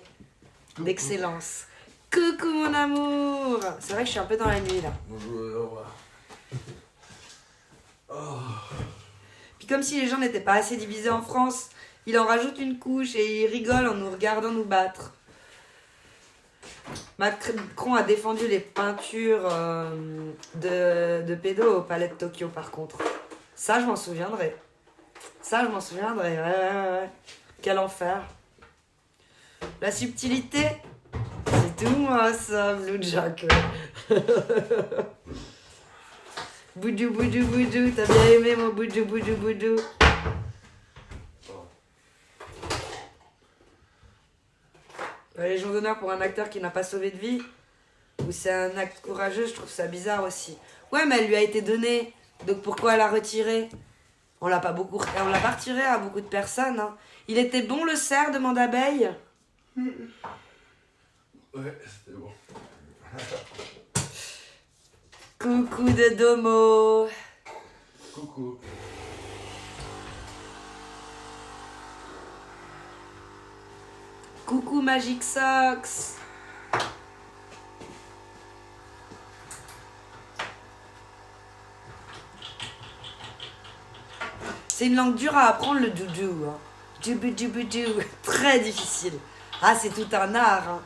d'excellence. Coucou mon amour! C'est vrai que je suis un peu dans la nuit là. Bonjour, au revoir. Oh. Puis comme si les gens n'étaient pas assez divisés en France, il en rajoute une couche et il rigole en nous regardant nous battre. Macron a défendu les peintures de pédos au palais de Tokyo par contre. Ça, je m'en souviendrai. Ouais. Quel enfer. La subtilité, c'est tout moi ça, Blue Jack. Boudou, boudou, boudou, t'as bien aimé mon boudou, boudou, boudou. La Légion d'honneur pour un acteur qui n'a pas sauvé de vie, ou c'est un acte courageux, je trouve ça bizarre aussi. Ouais, mais elle lui a été donnée, donc pourquoi elle l'a retirée? On l'a pas retiré à beaucoup de personnes. Hein. Il était bon le cerf, demande Abeille. Ouais, c'était bon. Coucou de Domo. Coucou. Coucou Magic Socks. C'est une langue dure à apprendre le doudou. Hein. Doubou. Très difficile. Ah, c'est tout un art. Hein.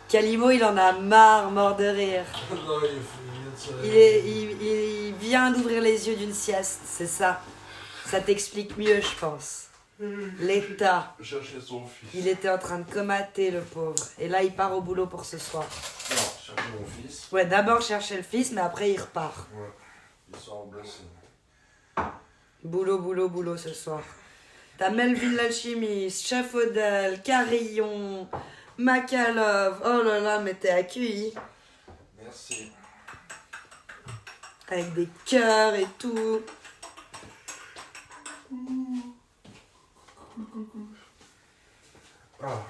Calimo, il en a marre, mort de rire. Non, Il vient d'ouvrir les yeux d'une sieste, c'est ça. Ça t'explique mieux, je pense. L'état. Chercher son fils. Il était en train de comater, le pauvre. Et là, il part au boulot pour ce soir. Non, chercher mon fils. Ouais, d'abord chercher le fils, mais après, il repart. Ouais. Il sort en blessé. Boulot, boulot, boulot ce soir. T'as Melvin l'alchimiste, Chef Odell, Carillon, Makalov. Oh là là, mais t'es accueilli. Merci. Avec des cœurs et tout. Ah.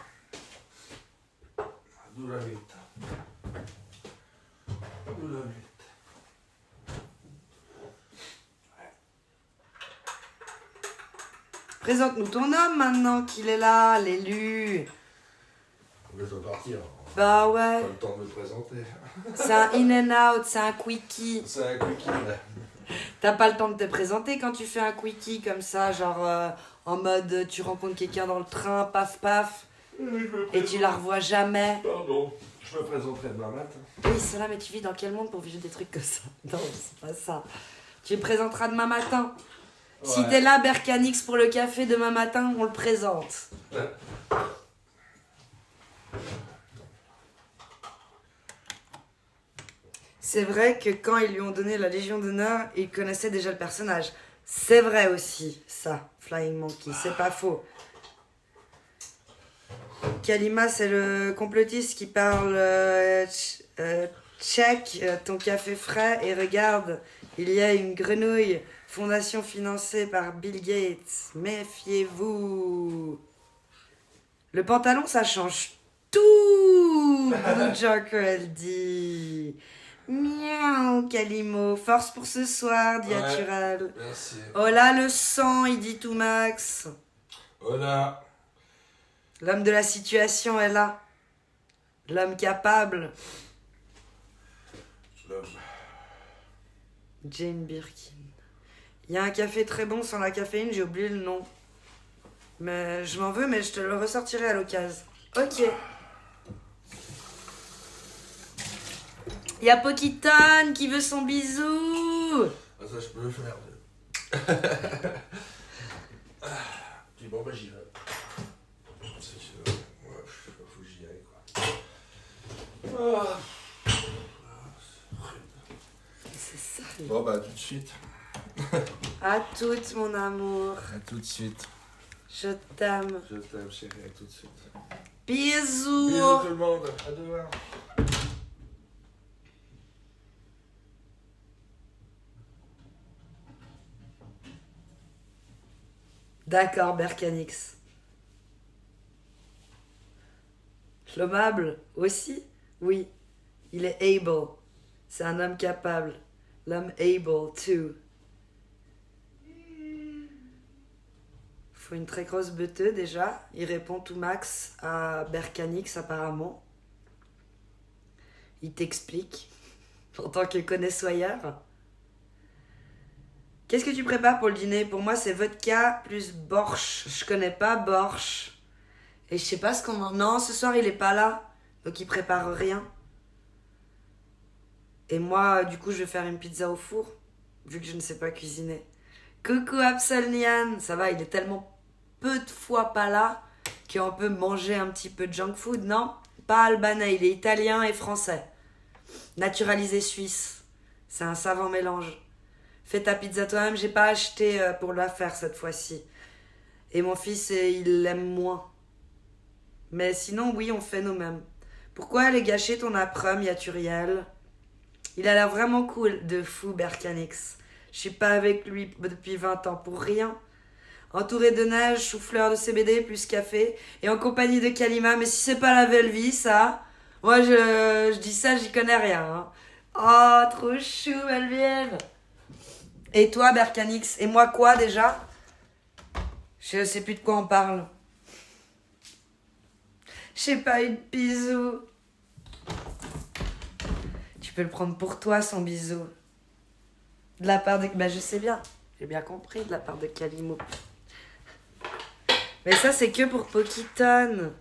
D'où la vite. D'où la vite. Présente-nous ton homme maintenant qu'il est là, l'élu. Je dois partir. Bah ouais, Pas le temps de me présenter. c'est un in and out, c'est un quickie. C'est un quickie, là. T'as pas le temps de te présenter quand tu fais un quickie comme ça, genre en mode tu rencontres quelqu'un dans le train, paf paf, et tu la revois jamais. Pardon. Je me présenterai demain matin. Oui, c'est là, mais tu vis dans quel monde pour vivre des trucs comme ça? Non, c'est pas ça. Tu le présenteras demain matin. Si Ouais. t'es là, Berkanix, pour le café demain matin, on le présente. C'est vrai que quand ils lui ont donné la Légion d'honneur, il connaissait déjà le personnage. C'est vrai aussi, ça, Flying Monkey, c'est pas faux. Kalima, c'est le complotiste qui parle check ton café frais et regarde, il y a une grenouille, fondation financée par Bill Gates. Méfiez-vous. Le pantalon, ça change tout. Blue Joker, elle dit. Miaou, Kalimo. Force pour ce soir, dit Ouais. Naturel. Merci. Oh là, le sang, il dit tout Max. Voilà. L'homme de la situation est là. L'homme capable. L'homme. Jane Birkin. Il y a un café très bon sans la caféine, j'ai oublié le nom. Mais je m'en veux, mais je te le ressortirai à l'occasion. Ok. Il y a Pokiton qui veut son bisou. Ah, ça, je peux le faire. Dis bon, bah j'y vais. Si tu veux. Ouais, faut que j'y aille, quoi. Ah. C'est ça. Bon, bah, tout de suite. À toutes, mon amour. À tout de suite. Je t'aime. Je t'aime, chérie, à tout de suite. Bisous. Bisous tout le monde. À demain. D'accord, Berkanix. L'hommable aussi? Oui. Il est able. C'est un homme capable. L'homme able, too. Faut une très grosse beuteux déjà. Il répond tout max à Berkanix apparemment. Il t'explique. En tant que connaissoyeur. Qu'est-ce que tu prépares pour le dîner? Pour moi, c'est vodka plus borsch. Je connais pas borsch. Et je sais pas ce qu'on... Non, ce soir, il est pas là. Donc, il prépare rien. Et moi, du coup, je vais faire une pizza au four. Vu que je ne sais pas cuisiner. Coucou Absolnian. Ça va, il est tellement peu de fois pas là qu'on peut manger un petit peu de junk food. Non, pas albanais. Il est italien et français. Naturalisé suisse. C'est un savant mélange. Fais ta pizza toi-même, j'ai pas acheté pour la faire cette fois-ci. Et mon fils, il l'aime moins. Mais sinon, oui, on fait nous-mêmes. Pourquoi aller gâcher ton après-midi, Yaturiel? Il a l'air vraiment cool, de fou, Berkanix. Je suis pas avec lui depuis 20 ans, pour rien. Entouré de neige, chou-fleur de CBD, plus café, et en compagnie de Kalima. Mais si c'est pas la belle vie, ça... Moi, je dis ça, j'y connais rien. Hein. Oh, trop chou, Melvin. Et toi, Berkanix? Et moi quoi, déjà? Je sais plus de quoi on parle. J'ai pas eu de bisou. Tu peux le prendre pour toi, son bisou. De la part de... Bah, je sais bien. J'ai bien compris, de la part de Kalimo. Mais ça, c'est que pour Pokiton.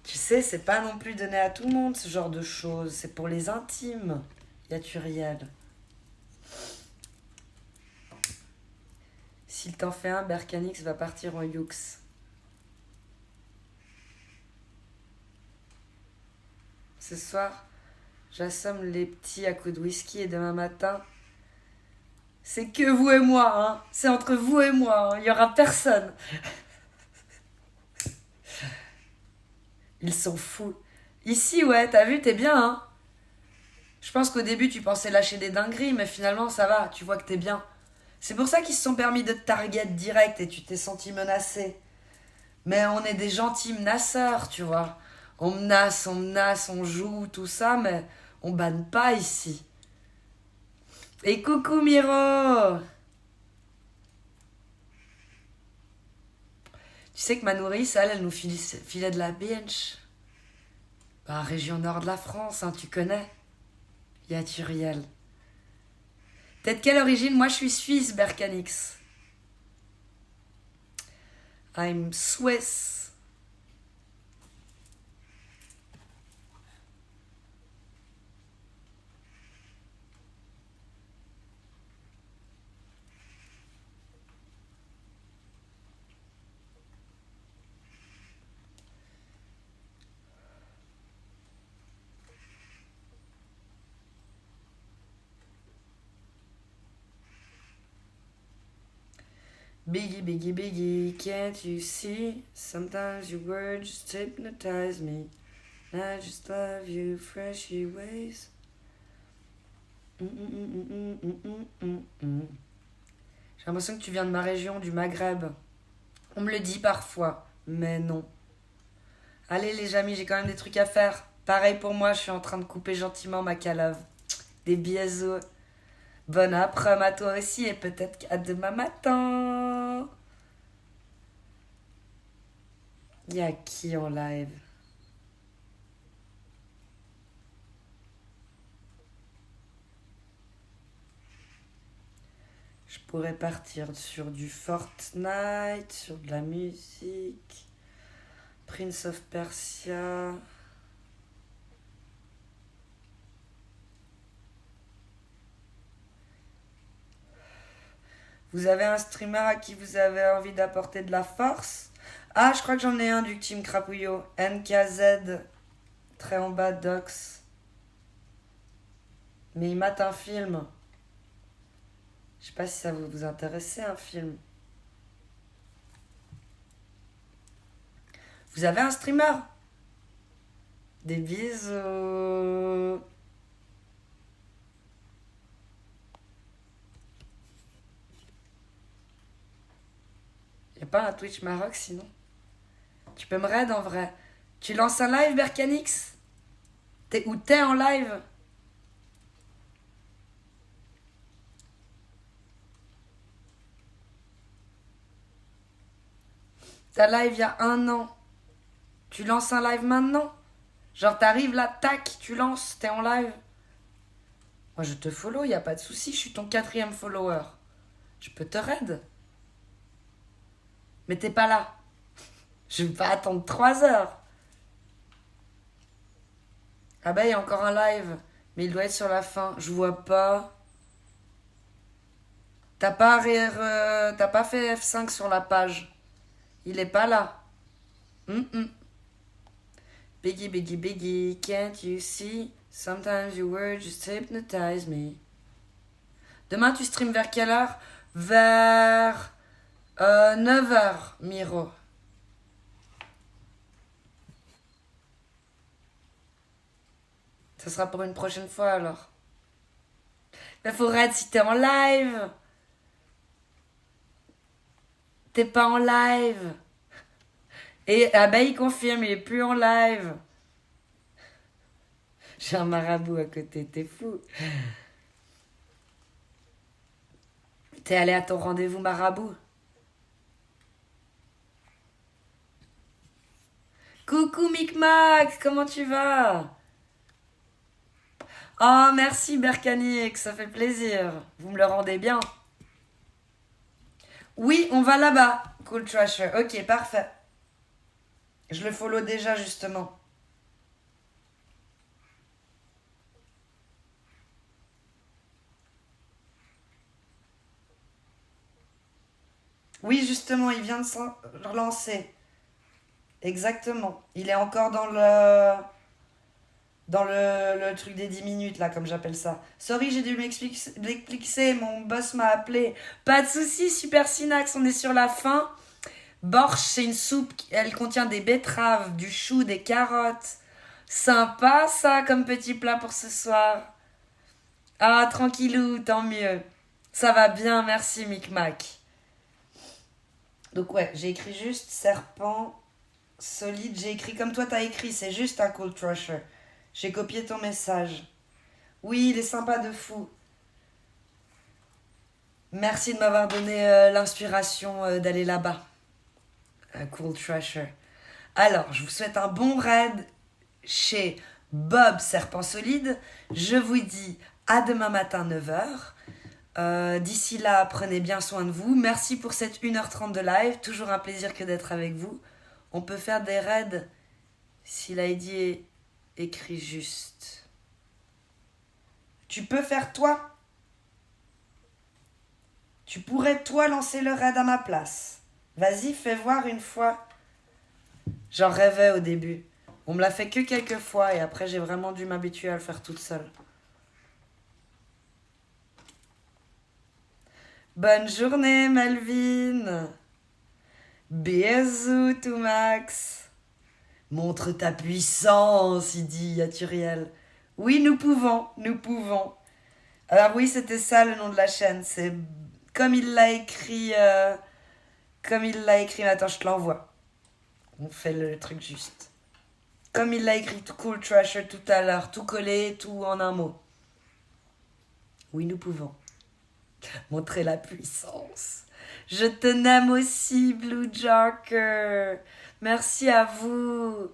Tu sais, c'est pas non plus donné à tout le monde, ce genre de choses. C'est pour les intimes, Yaturiel. S'il t'en fait un, Berkanix va partir en Yux. Ce soir, j'assomme les petits à coups de whisky et demain matin, c'est que vous et moi, hein. C'est entre vous et moi, hein. Il y aura personne. Ils sont fous. Ici, ouais, t'as vu, t'es bien, hein. Je pense qu'au début, tu pensais lâcher des dingueries, mais finalement, ça va, tu vois que t'es bien. C'est pour ça qu'ils se sont permis de te target direct et tu t'es senti menacé. Mais on est des gentils menaçeurs, tu vois. On menace, on joue, tout ça, mais on banne pas ici. Et coucou Miro! Tu sais que ma nourrice, elle nous filait de la binge. Bah, région nord de la France, hein, tu connais. Yaturiel. T'es de quelle origine? Moi, je suis suisse, Berkanix. I'm Swiss. Biggie, biggie, biggie, can't you see? Sometimes your words just hypnotize me. I just love you, freshy ways. J'ai l'impression que tu viens de ma région, du Maghreb. On me le dit parfois, mais non. Allez les amis, j'ai quand même des trucs à faire. Pareil pour moi, je suis en train de couper gentiment ma calave. Des bisous. Bonne après-midi à toi aussi et peut-être à demain matin. Il y a qui en live? Je pourrais partir sur du Fortnite, sur de la musique. Prince of Persia. Vous avez un streamer à qui vous avez envie d'apporter de la force? Ah, je crois que j'en ai un du team Crapouillot. NKZ. Très en bas, Dox. Mais il mate un film. Je sais pas si ça vous intéressait, un film. Vous avez un streamer? Des bisous. Y'a pas un Twitch Maroc sinon? Tu peux me raid en vrai. Tu lances un live, Berkanix? T'es en live? T'as live il y a 1 an. Tu lances un live maintenant? Genre t'arrives là, tac, tu lances, t'es en live. Moi je te follow, y a pas de souci, je suis ton 4e follower. Je peux te raid. Mais t'es pas là. Je vais pas attendre 3 heures. Ah bah il y a encore un live. Mais il doit être sur la fin. Je vois pas. T'as pas fait F5 sur la page. Il est pas là. Biggie, biggie, biggie, can't you see? Sometimes your words just hypnotize me. Demain, tu streams vers quelle heure? Vers 9h, Miro. Ça sera pour une prochaine fois alors. Mais faudrait être si t'es en live. T'es pas en live. Et ah bah il confirme, il est plus en live. J'ai un marabout à côté, t'es fou. T'es allé à ton rendez-vous marabout? Coucou Micmac, comment tu vas? Oh merci Berkanix, ça fait plaisir. Vous me le rendez bien. Oui, on va là-bas. Cool Trasher, ok, parfait. Je le follow déjà justement. Oui, justement, il vient de se relancer. Exactement. Il est encore dans le truc des 10 minutes, là, comme j'appelle ça. Sorry, j'ai dû m'expliquer, mon boss m'a appelé. Pas de soucis, Super Synax, on est sur la fin. Borsch, c'est une soupe, elle contient des betteraves, du chou, des carottes. Sympa, ça, comme petit plat pour ce soir. Ah, tranquillou, tant mieux. Ça va bien, merci, Micmac. Donc ouais, j'ai écrit juste serpent solide. J'ai écrit comme toi t'as écrit, c'est juste un cold crusher. J'ai copié ton message. Oui, il est sympa de fou. Merci de m'avoir donné l'inspiration d'aller là-bas. Un cold crusher. Alors, je vous souhaite un bon raid chez Bob Serpent Solide. Je vous dis à demain matin 9h. D'ici là, prenez bien soin de vous. Merci pour cette 1h30 de live. Toujours un plaisir que d'être avec vous. On peut faire des raids si l'ID est écrit juste. Tu peux faire toi. Tu pourrais toi lancer le raid à ma place. Vas-y, fais voir une fois. J'en rêvais au début. On me l'a fait que quelques fois et après j'ai vraiment dû m'habituer à le faire toute seule. Bonne journée, Melvin. Bisous, tout Max. Montre ta puissance, il dit Yaturiel. Oui, nous pouvons, nous pouvons. Alors oui, c'était ça le nom de la chaîne. C'est comme il l'a écrit. Comme il l'a écrit. Attends, je te l'envoie. On fait le truc juste. Comme il l'a écrit tout Cool Trasher tout à l'heure. Tout collé, tout en un mot. Oui, nous pouvons. Montrer la puissance. Je te n'aime aussi, Blue Joker. Merci à vous.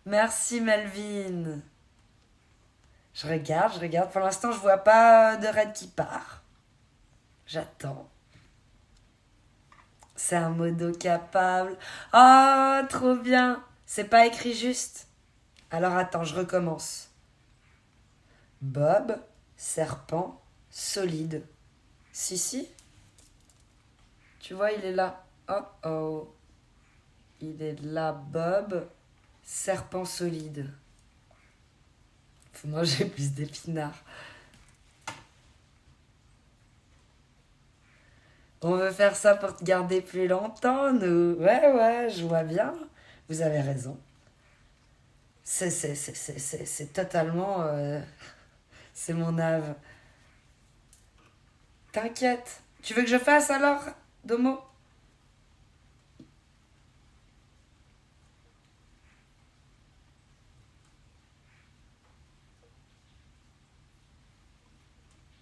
Merci, Melvin. Je regarde. Pour l'instant, je vois pas de raid qui part. J'attends. C'est un modo capable. Oh, trop bien. C'est pas écrit juste. Alors attends, je recommence. Bob, serpent, solide. Si. Tu vois, il est là. Oh. Il est là, Bob, serpent solide. Faut manger plus d'épinards. On veut faire ça pour te garder plus longtemps, nous. Ouais, je vois bien. Vous avez raison. C'est totalement... c'est mon ave. T'inquiète. Tu veux que je fasse alors, Domo?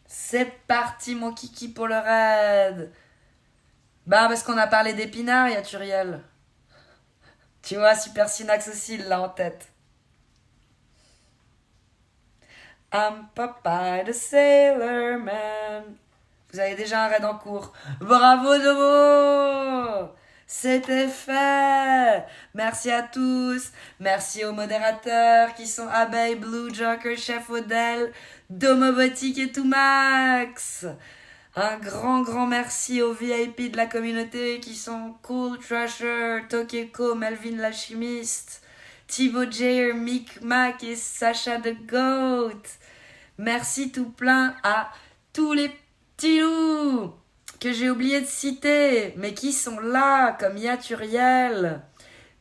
C'est parti, mon kiki, pour le raid. Bah, parce qu'on a parlé d'épinards, Yaturiel. Tu vois, Super Synax aussi, il l'a en tête. I'm Popeye the Sailor Man. Vous avez déjà un raid en cours. Bravo, Domo! C'était fait! Merci à tous. Merci aux modérateurs qui sont Abeille, Blue Joker, Chef Odell, Domobotique et tout Max. Un grand merci aux VIP de la communauté qui sont Cool Trasher, Tokeko, Melvin la chimiste, Thibaut Jair, Mick Mac et Sacha the Goat. Merci tout plein à tous les petits loups que j'ai oublié de citer, mais qui sont là, comme Yaturiel,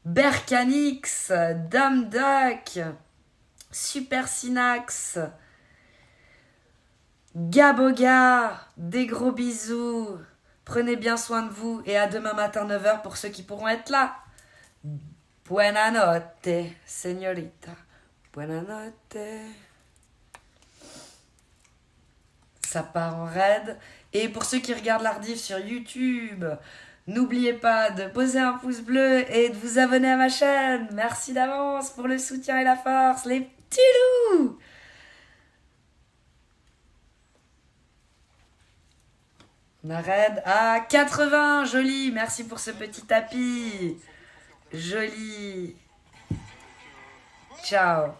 Berkanix, Dame Duck, Super Synax, Gaboga, des gros bisous. Prenez bien soin de vous et à demain matin 9h pour ceux qui pourront être là. Buona notte, señorita. Buona notte. Ça part en raid. Et pour ceux qui regardent l'Ardif sur YouTube, n'oubliez pas de poser un pouce bleu et de vous abonner à ma chaîne. Merci d'avance pour le soutien et la force, les petits loups. On a raid à 80, joli. Merci pour ce petit tapis. Joli. Ciao.